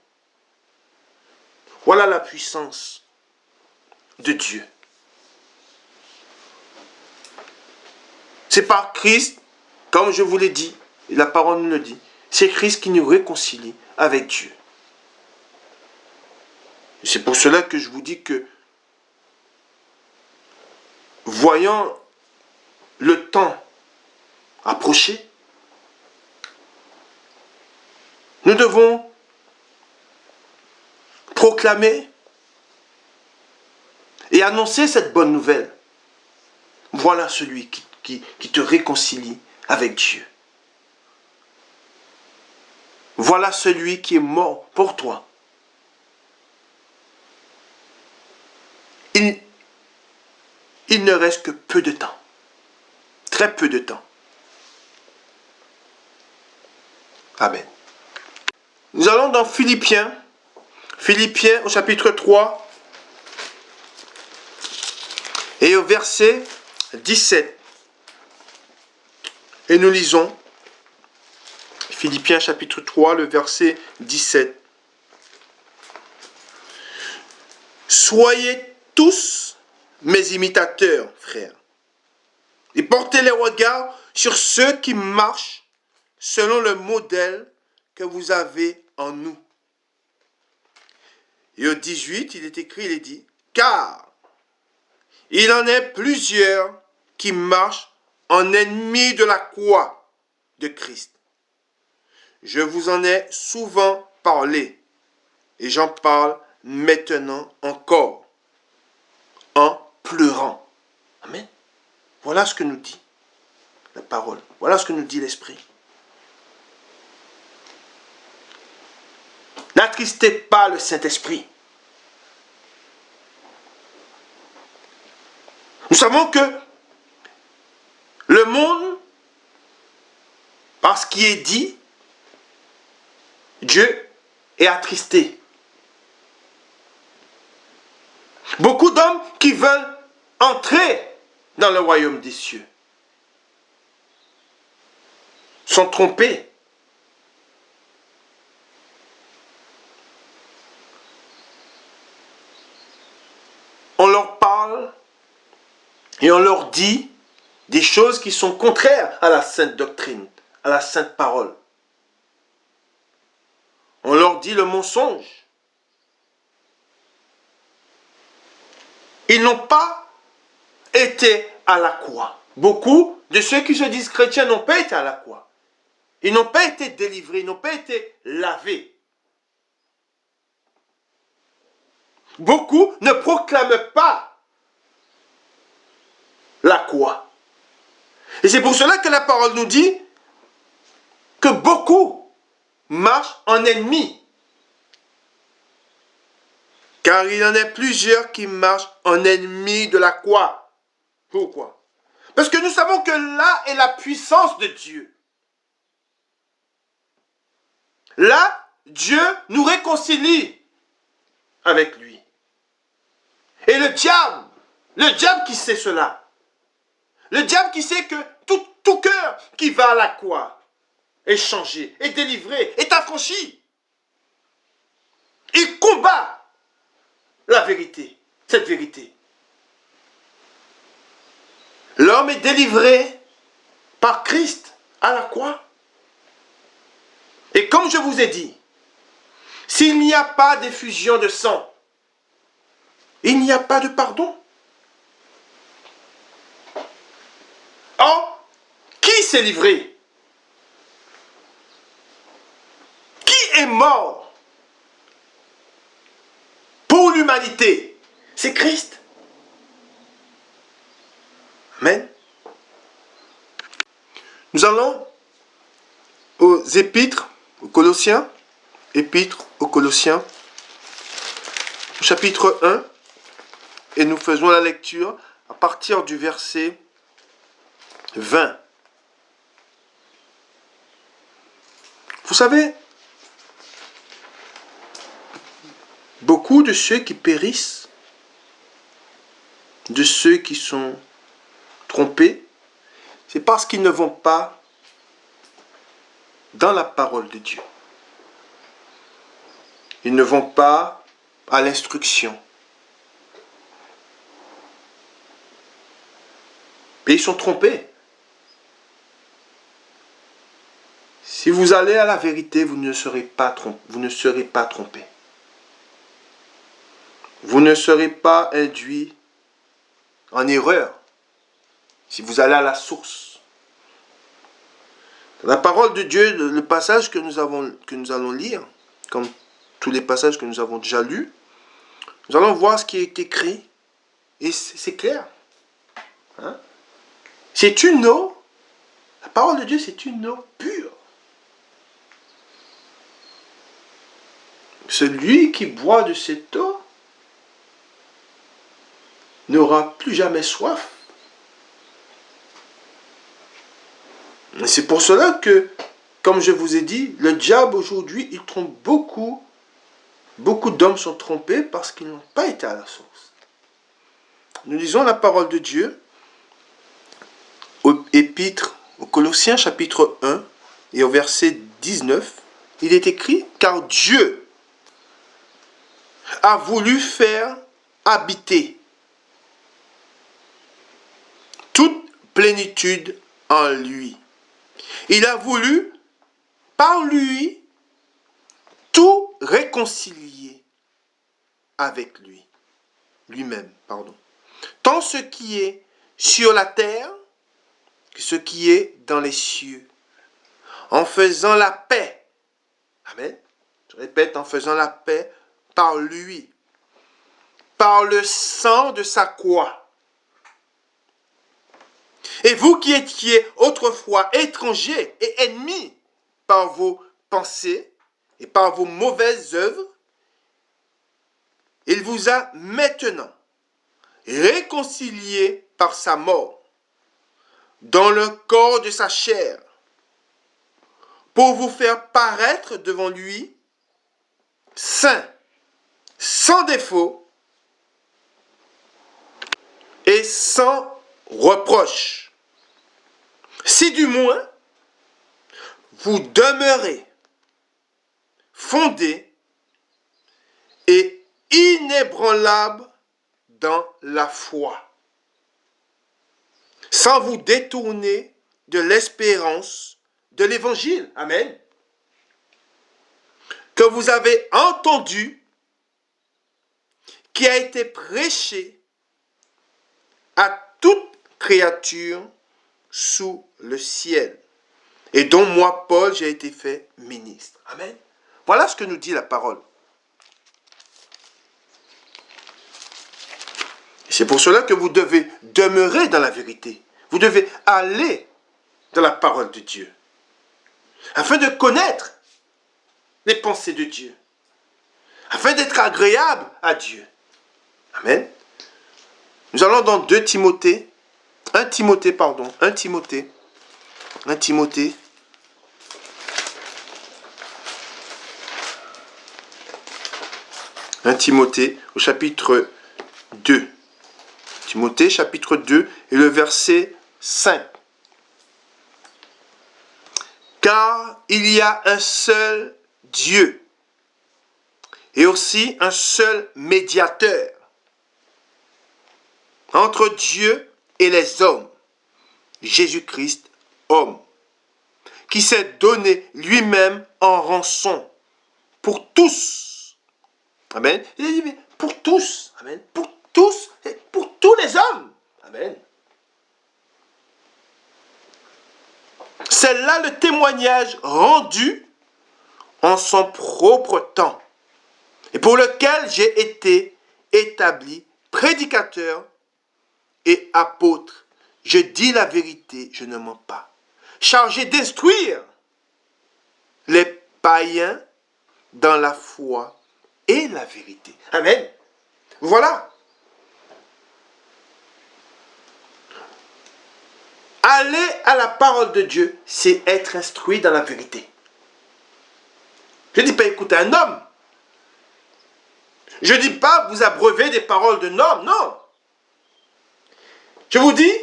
Voilà la puissance de Dieu. C'est par Christ, comme je vous l'ai dit, et la parole nous le dit, c'est Christ qui nous réconcilie avec Dieu. C'est pour cela que je vous dis que, voyant le temps approcher, nous devons proclamer et annoncer cette bonne nouvelle. Voilà celui qui te réconcilie avec Dieu. Voilà celui qui est mort pour toi. Il ne reste que peu de temps. Très peu de temps. Amen. Nous allons dans Philippiens. Philippiens au chapitre 3 et au verset 17. Et nous lisons Philippiens chapitre 3, le verset 17. Soyez tous mes imitateurs, frères, et portez les regards sur ceux qui marchent selon le modèle que vous avez en nous. Et au 18, il est écrit, il est dit, car il en est plusieurs qui marchent en ennemis de la croix de Christ. Je vous en ai souvent parlé, et j'en parle maintenant encore, en pleurant. Amen. Voilà ce que nous dit la parole. Voilà ce que nous dit l'Esprit. N'attristez pas le Saint-Esprit. Nous savons que le monde, par ce qui est dit, Dieu est attristé. Beaucoup d'hommes qui veulent entrer dans le royaume des cieux sont trompés. On leur parle et on leur dit des choses qui sont contraires à la sainte doctrine, à la sainte parole. On leur dit le mensonge. Ils n'ont pas été à la croix. Beaucoup de ceux qui se disent chrétiens n'ont pas été à la croix. Ils n'ont pas été délivrés, ils n'ont pas été lavés. Beaucoup ne proclament pas la croix. Et c'est pour cela que la parole nous dit que beaucoup marchent en ennemis. Car il y en a plusieurs qui marchent en ennemis de la croix. Pourquoi? Parce que nous savons que là est la puissance de Dieu. Là, Dieu nous réconcilie avec lui. Et le diable qui sait cela, le diable qui sait que tout cœur qui va à la croix est changé, est délivré, est affranchi. Il combat la vérité, cette vérité. L'homme est délivré par Christ à la croix. Et comme je vous ai dit, s'il n'y a pas d'effusion de sang, il n'y a pas de pardon. Or, qui s'est livré? Qui est mort pour l'humanité? C'est Christ. Amen. Nous allons aux épîtres, aux Colossiens, épître aux Colossiens, chapitre 1, et nous faisons la lecture à partir du verset 20. Vous savez, beaucoup de ceux qui périssent, de ceux qui sont trompés, c'est parce qu'ils ne vont pas dans la parole de Dieu. Ils ne vont pas à l'instruction. Et ils sont trompés. Si vous allez à la vérité, vous ne serez pas trompé. Vous ne serez pas trompé. Vous ne serez pas induit en erreur si vous allez à la source. Dans la parole de Dieu, le passage que nous allons lire, comme tous les passages que nous avons déjà lus, nous allons voir ce qui est écrit et c'est clair. Hein? C'est une eau, la parole de Dieu, c'est une eau pure. Celui qui boit de cette eau n'aura plus jamais soif. C'est pour cela que, comme je vous ai dit, le diable aujourd'hui, il trompe beaucoup. Beaucoup d'hommes sont trompés parce qu'ils n'ont pas été à la source. Nous lisons la parole de Dieu au Épître aux Colossiens chapitre 1 et au verset 19. Il est écrit, car Dieu a voulu faire habiter toute plénitude en lui. Il a voulu, par lui, tout réconcilier avec lui, lui-même, pardon. Tant ce qui est sur la terre que ce qui est dans les cieux, en faisant la paix. Amen. Je répète, en faisant la paix par lui, par le sang de sa croix. Et vous qui étiez autrefois étrangers et ennemis par vos pensées et par vos mauvaises œuvres, il vous a maintenant réconciliés par sa mort dans le corps de sa chair pour vous faire paraître devant lui saint, sans défaut et sans reproche. Si du moins vous demeurez fondés et inébranlables dans la foi, sans vous détourner de l'espérance de l'évangile. Amen. Que vous avez entendu, qui a été prêché à toute créature sous le ciel, et dont moi, Paul, j'ai été fait ministre. Amen. Voilà ce que nous dit la parole. C'est pour cela que vous devez demeurer dans la vérité. Vous devez aller dans la parole de Dieu, afin de connaître les pensées de Dieu, afin d'être agréable à Dieu. Amen. Nous allons dans 1 Timothée, au chapitre 2. Timothée, chapitre 2, et le verset 5. Car il y a un seul Dieu, et aussi un seul médiateur entre Dieu et les hommes, Jésus-Christ, homme, qui s'est donné lui-même en rançon pour tous. Amen. Il a dit, mais pour tous. Amen. Pour tous, pour tous les hommes. Amen. C'est là le témoignage rendu en son propre temps, et pour lequel j'ai été établi prédicateur et apôtre. Je dis la vérité, je ne mens pas. Chargé d'instruire les païens dans la foi et la vérité. Amen. Voilà. Aller à la parole de Dieu, c'est être instruit dans la vérité. Je ne dis pas écouter un homme. Je ne dis pas vous abreuver des paroles d'un homme, non. Je vous dis,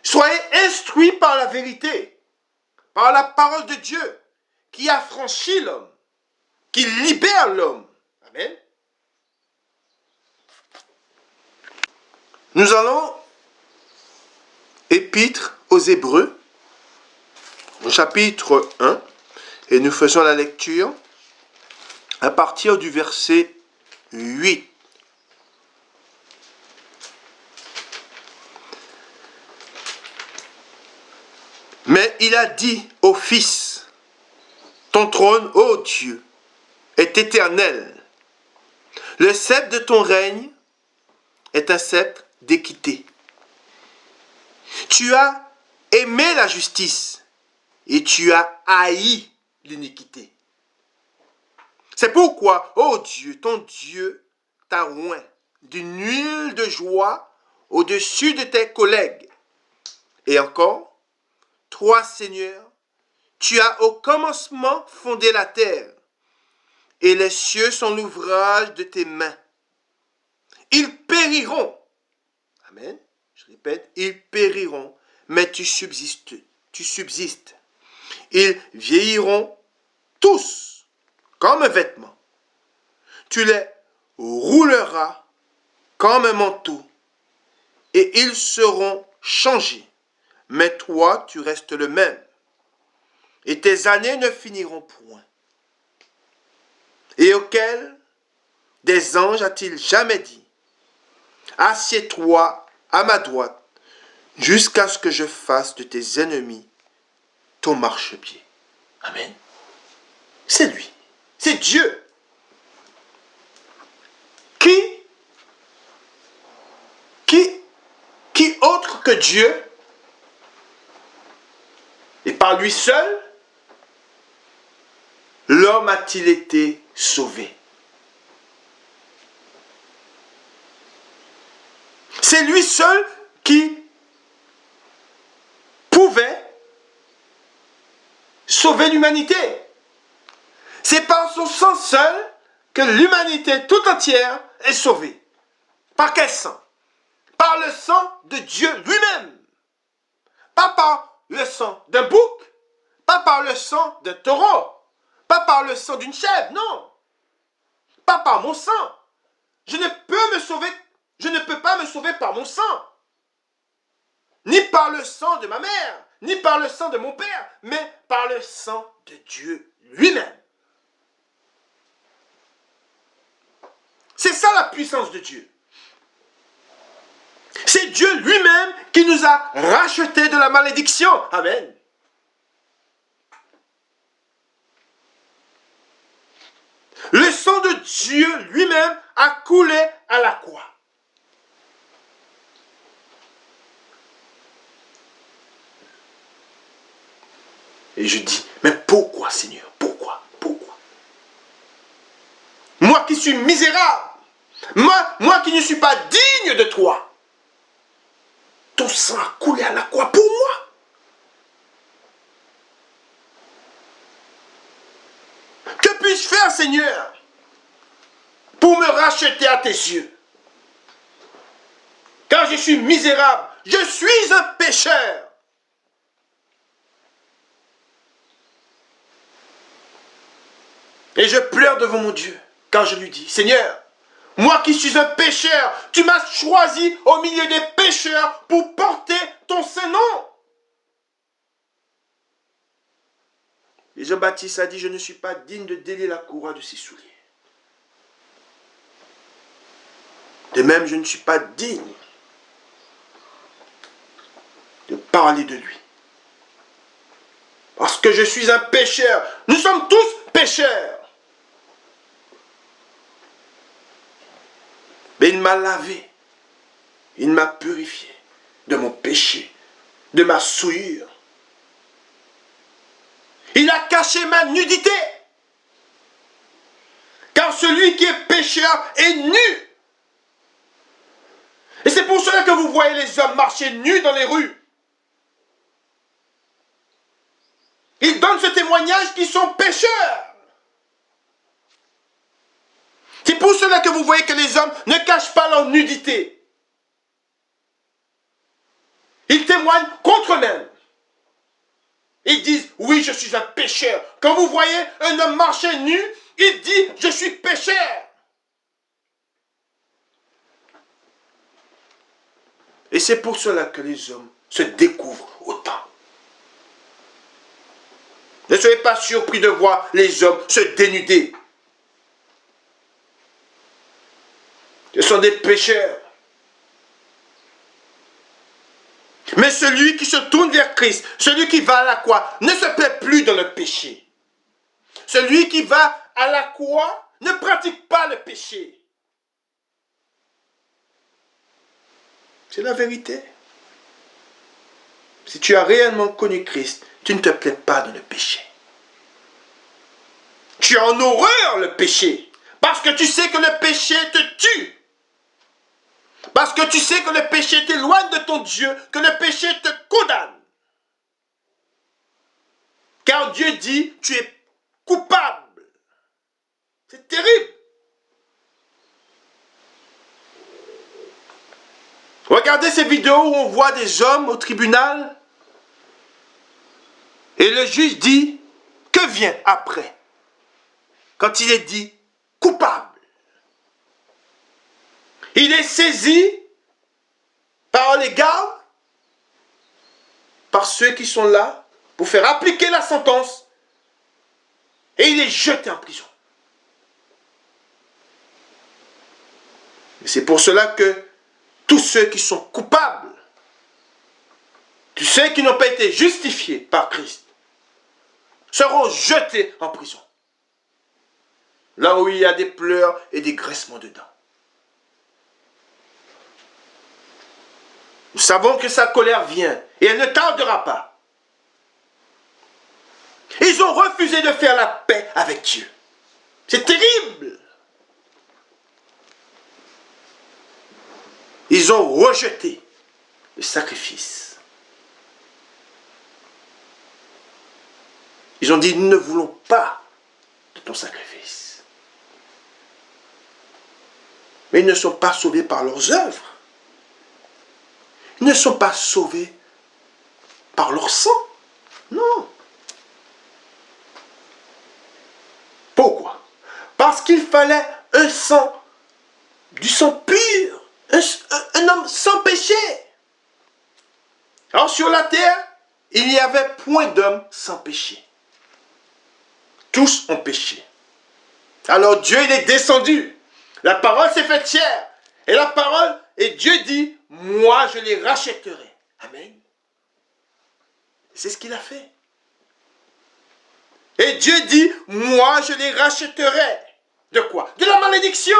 soyez instruits par la vérité, par la parole de Dieu. qui affranchit l'homme, qui libère l'homme. Amen. Nous allons, Épître aux Hébreux, au chapitre 1, et nous faisons la lecture à partir du verset 8. Mais il a dit au Fils, ton trône, ô Dieu, est éternel. Le sceptre de ton règne est un sceptre d'équité. Tu as aimé la justice et tu as haï l'iniquité. C'est pourquoi, ô Dieu, ton Dieu t'a oint d'une huile de joie au-dessus de tes collègues. Et encore, toi, Seigneur, tu as au commencement fondé la terre, et les cieux sont l'ouvrage de tes mains. Ils périront. Amen. Je répète, ils périront, mais tu subsistes. Tu subsistes. Ils vieilliront tous comme un vêtement. Tu les rouleras comme un manteau, et ils seront changés. Mais toi, tu restes le même, et tes années ne finiront point. Et auquel des anges a-t-il jamais dit, assieds-toi à ma droite, jusqu'à ce que je fasse de tes ennemis ton marchepied. Amen. C'est lui, c'est Dieu. Qui autre que Dieu, et par lui seul, l'homme a-t-il été sauvé? C'est lui seul qui pouvait sauver l'humanité. C'est par son sang seul que l'humanité tout entière est sauvée. Par quel sang? Par le sang de Dieu lui-même. Pas par le sang d'un bouc, pas par le sang d'un taureau, pas par le sang d'une chèvre, non. Pas par mon sang. Je ne peux pas me sauver par mon sang. Ni par le sang de ma mère, ni par le sang de mon père, mais par le sang de Dieu lui-même. C'est ça la puissance de Dieu. C'est Dieu lui-même qui nous a rachetés de la malédiction. Amen. Le sang de Dieu lui-même a coulé à la croix. Et je dis, mais pourquoi, Seigneur? Pourquoi? Moi qui suis misérable, moi qui ne suis pas digne de toi, ton sang a coulé à la croix pour moi. Que puis-je faire, Seigneur, pour me racheter à tes yeux? Car je suis misérable, je suis un pécheur. Et je pleure devant mon Dieu, car je lui dis, Seigneur, moi qui suis un pécheur, tu m'as choisi au milieu des pécheurs pour porter ton saint nom. Et Jean-Baptiste a dit, je ne suis pas digne de délier la courroie de ses souliers. De même, je ne suis pas digne de parler de lui. Parce que je suis un pécheur. Nous sommes tous pécheurs. Mais il m'a lavé, il m'a purifié de mon péché, de ma souillure. Il a caché ma nudité. Car celui qui est pécheur est nu. Et c'est pour cela que vous voyez les hommes marcher nus dans les rues. Ils donnent ce témoignage qu'ils sont pécheurs. C'est pour cela que vous voyez que les hommes ne cachent pas leur nudité. Ils témoignent contre eux-mêmes. Ils disent, oui, je suis un pécheur. Quand vous voyez un homme marcher nu, il dit, je suis pécheur. Et c'est pour cela que les hommes se découvrent autant. Ne soyez pas surpris de voir les hommes se dénuder. Ce sont des pécheurs. Mais celui qui se tourne vers Christ, celui qui va à la croix, ne se plaît plus dans le péché. Celui qui va à la croix ne pratique pas le péché. C'est la vérité. Si tu as réellement connu Christ, tu ne te plais pas dans le péché. Tu as en horreur le péché, parce que tu sais que le péché te tue. Parce que tu sais que le péché t'éloigne de ton Dieu, que le péché te condamne. Car Dieu dit, tu es coupable. C'est terrible. Regardez ces vidéos où on voit des hommes au tribunal et le juge dit, que vient après? Quand il est dit coupable. Il est saisi par les gardes, par ceux qui sont là, pour faire appliquer la sentence, et il est jeté en prison. Et c'est pour cela que tous ceux qui sont coupables, tous ceux qui n'ont pas été justifiés par Christ, seront jetés en prison. Là où il y a des pleurs et des graissements dedans. Nous savons que sa colère vient et elle ne tardera pas. Ils ont refusé de faire la paix avec Dieu. C'est terrible. Ils ont rejeté le sacrifice. Ils ont dit, nous ne voulons pas de ton sacrifice. Mais ils ne sont pas sauvés par leurs œuvres. Ils ne sont pas sauvés par leur sang. Non. Pourquoi? Parce qu'il fallait un sang, du sang pur, un homme sans péché. Alors sur la terre, il n'y avait point d'homme sans péché. Tous ont péché. Alors Dieu, il est descendu. La parole s'est faite chair. Et la parole, et Dieu dit, moi je les rachèterai. Amen. C'est ce qu'il a fait. Et Dieu dit, moi je les rachèterai. De quoi? De la malédiction.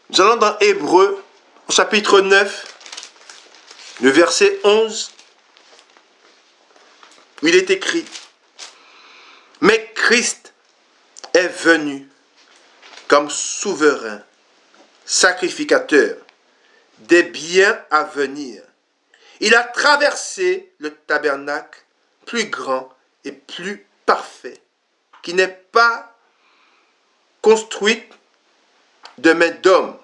Nous allons dans Hébreux, au chapitre 9, le verset 11, où il est écrit, « Mais Christ est venu comme souverain, sacrificateur des biens à venir. Il a traversé le tabernacle plus grand et plus parfait, qui n'est pas construit de main d'homme,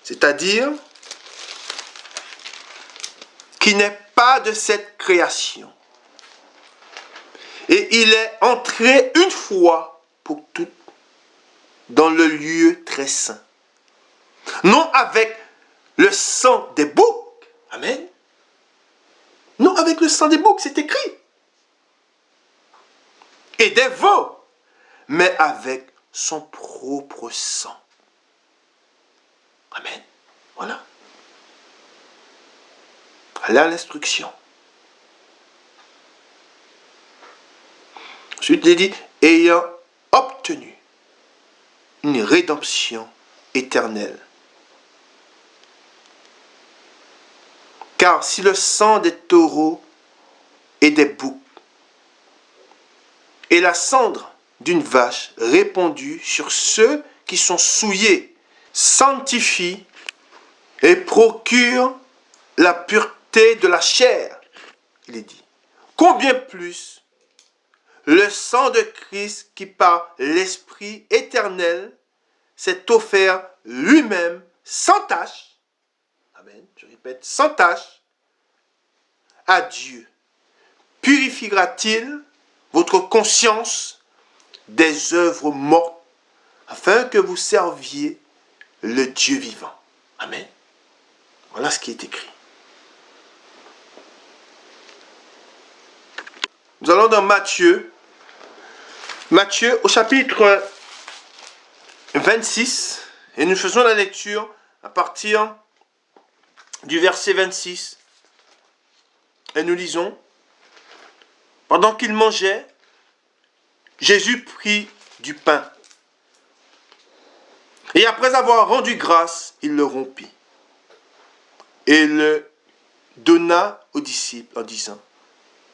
c'est-à-dire qui n'est pas de cette création. Et il est entré une fois pour toutes dans le lieu très saint. Non avec le sang des boucs. Amen. Non avec le sang des boucs, c'est écrit. Et des veaux, mais avec son propre sang. Amen. Voilà. Voilà l'instruction. Ensuite, il dit, ayant obtenu une rédemption éternelle. Car si le sang des taureaux et des boucs et la cendre d'une vache répandue sur ceux qui sont souillés sanctifie et procure la pureté de la chair, il est dit, combien plus le sang de Christ qui par l'Esprit éternel s'est offert lui-même sans tache, amen, je répète, sans tache, à Dieu, purifiera-t-il votre conscience des œuvres mortes afin que vous serviez le Dieu vivant. Amen. Voilà ce qui est écrit. Nous allons dans Matthieu. Matthieu au chapitre 26. Et nous faisons la lecture à partir du verset 26. Et nous lisons. Pendant qu'il mangeait, Jésus prit du pain. Et après avoir rendu grâce, il le rompit. Et le donna aux disciples en disant,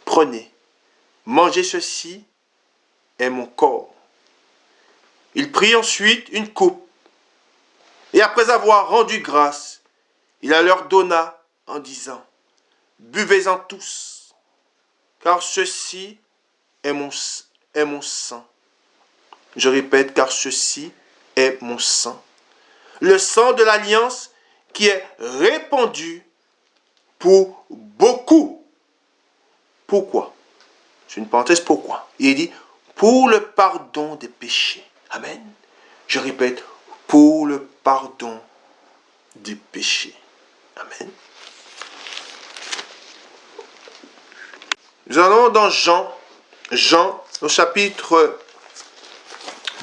prenez, mangez ceci est mon corps. Il prit ensuite une coupe. Et après avoir rendu grâce, il la leur donna en disant, buvez-en tous, car ceci est mon sang. Je répète, car ceci est mon sang. Le sang de l'alliance qui est répandu pour beaucoup. Pourquoi? C'est une parenthèse, pourquoi? Il dit, pour le pardon des péchés. Amen. Je répète, pour le pardon des péchés. Amen. Nous allons dans Jean au chapitre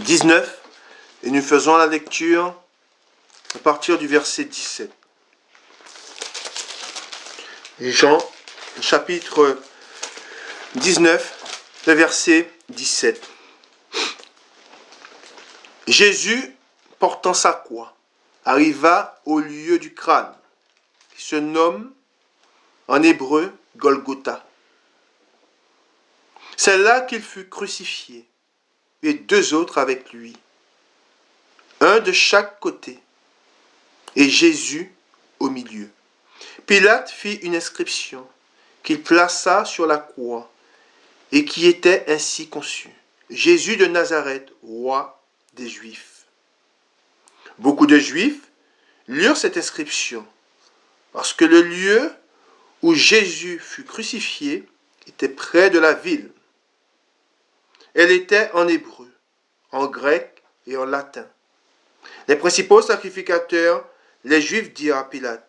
19, et nous faisons la lecture à partir du verset 17. Jean, chapitre 19, le verset 17. Jésus, portant sa croix, arriva au lieu du crâne, qui se nomme en hébreu Golgotha. C'est là qu'il fut crucifié, et deux autres avec lui, un de chaque côté, et Jésus au milieu. Pilate fit une inscription qu'il plaça sur la croix et qui était ainsi conçue. Jésus de Nazareth, roi des Juifs. Beaucoup de Juifs lurent cette inscription parce que le lieu où Jésus fut crucifié était près de la ville. Elle était en hébreu, en grec et en latin. Les principaux sacrificateurs, les Juifs dirent à Pilate,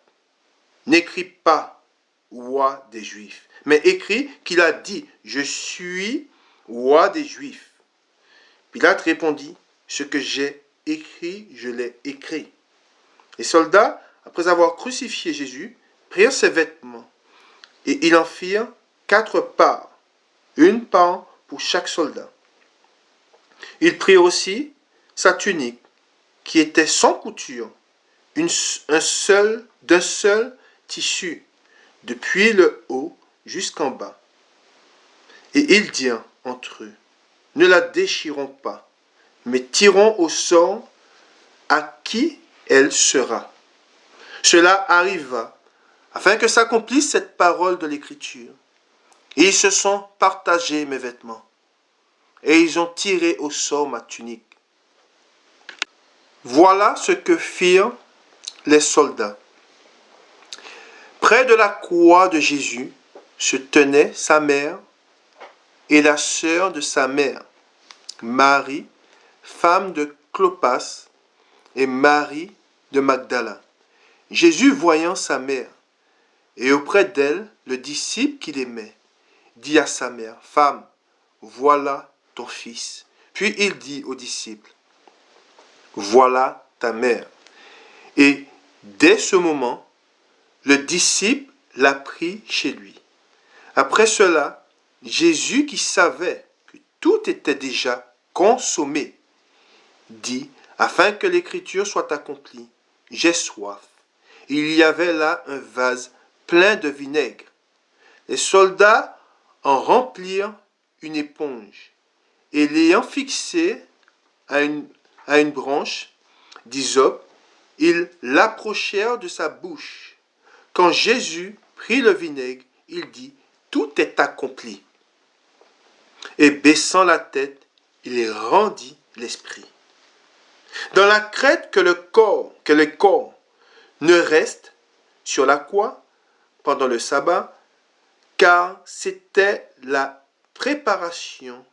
n'écris pas roi des Juifs, mais écris qu'il a dit, je suis roi des Juifs. Pilate répondit, ce que j'ai écrit, je l'ai écrit. Les soldats, après avoir crucifié Jésus, prirent ses vêtements et ils en firent 4 parts, une part pour chaque soldat. Ils prirent aussi sa tunique, qui était sans couture, d'un seul tissu, depuis le haut jusqu'en bas. Et ils dirent entre eux, ne la déchirons pas, mais tirons au sort à qui elle sera. Cela arriva, afin que s'accomplisse cette parole de l'Écriture. Et ils se sont partagés mes vêtements, et ils ont tiré au sort ma tunique. Voilà ce que firent les soldats. Près de la croix de Jésus se tenaient sa mère et la sœur de sa mère, Marie, femme de Clopas, et Marie de Magdala. Jésus, voyant sa mère, et auprès d'elle le disciple qu'il aimait, dit à sa mère, femme, voilà ton fils. Puis il dit au disciple, voilà ta mère. Et dès ce moment, le disciple l'a pris chez lui. Après cela, Jésus, qui savait que tout était déjà consommé, dit, afin que l'écriture soit accomplie, j'ai soif. Il y avait là un vase plein de vinaigre. Les soldats en remplirent une éponge et l'ayant fixée à une branche d'hysope, ils l'approchèrent de sa bouche. Quand Jésus prit le vinaigre, il dit, tout est accompli. Et baissant la tête, il rendit l'esprit. Dans la crainte que le corps ne reste sur la croix pendant le sabbat, car c'était la préparation.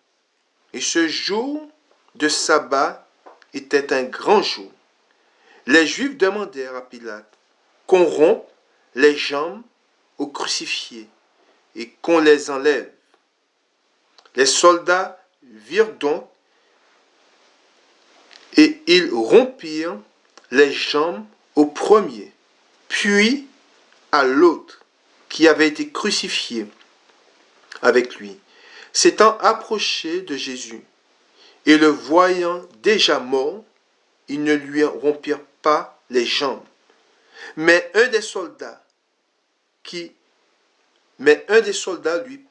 Et ce jour de sabbat était un grand jour. Les Juifs demandèrent à Pilate qu'on rompe les jambes aux crucifiés et qu'on les enlève. Les soldats virent donc et ils rompirent les jambes au premier, puis à l'autre qui avait été crucifié avec lui. S'étant approchés de Jésus et le voyant déjà mort, ils ne lui rompirent pas les jambes. Mais un des soldats lui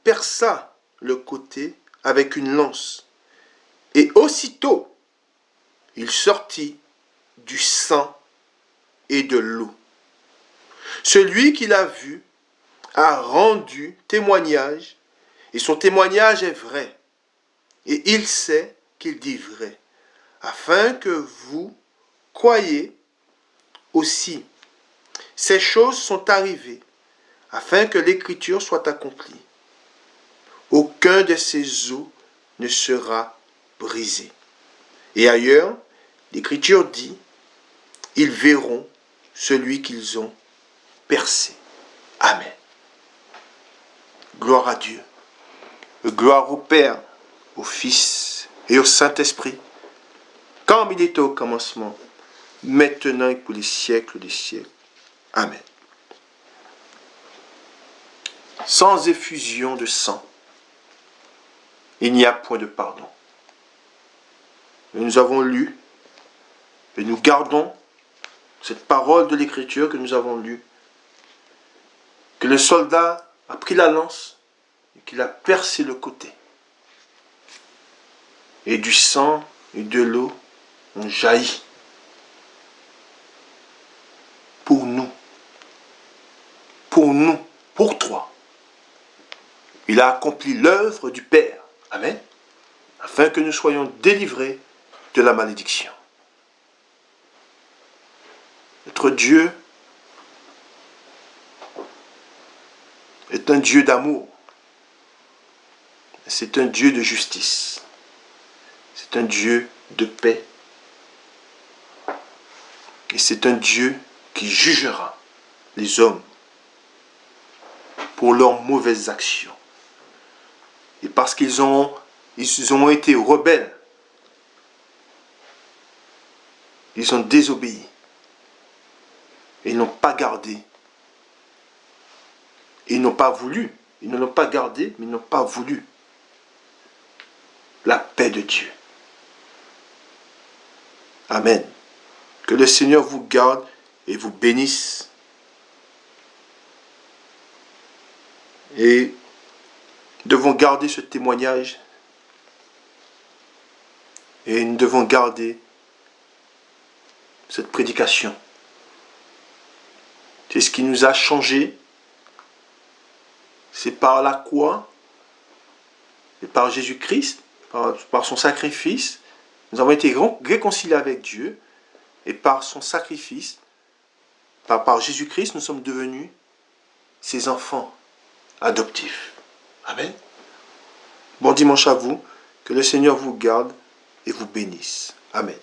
perça le côté avec une lance. Et aussitôt, il sortit du sang et de l'eau. Celui qui l'a vu a rendu témoignage, et son témoignage est vrai. Et il sait qu'il dit vrai, afin que vous croyiez aussi. Ces choses sont arrivées, afin que l'écriture soit accomplie. Aucun de ces os ne sera brisé. Et ailleurs, l'écriture dit, ils verront celui qu'ils ont percé. Amen. Gloire à Dieu. Gloire au Père, au Fils et au Saint-Esprit, comme il était au commencement, maintenant et pour les siècles des siècles. Amen. Sans effusion de sang, il n'y a point de pardon. Et nous avons lu et nous gardons cette parole de l'Écriture que nous avons lue, que le soldat a pris la lance et qu'il a percé le côté. Et du sang et de l'eau ont jailli pour nous, pour toi. Il a accompli l'œuvre du Père. Amen. Afin que nous soyons délivrés de la malédiction. Notre Dieu est un Dieu d'amour. C'est un Dieu de justice. C'est un Dieu de paix. Et c'est un Dieu qui jugera les hommes pour leurs mauvaises actions. Et parce qu'ils ont été rebelles, ils ont désobéi. Et ils n'ont pas gardé. Ils n'ont pas voulu. Ils ne l'ont pas gardé, mais ils n'ont pas voulu la paix de Dieu. Amen. Que le Seigneur vous garde et vous bénisse. Et nous devons garder ce témoignage. Et nous devons garder cette prédication. C'est ce qui nous a changé. C'est par la croix et par Jésus-Christ, par son sacrifice. Nous avons été réconciliés avec Dieu. Et par son sacrifice, par Jésus-Christ, nous sommes devenus ses enfants adoptifs. Amen. Bon dimanche à vous. Que le Seigneur vous garde et vous bénisse. Amen.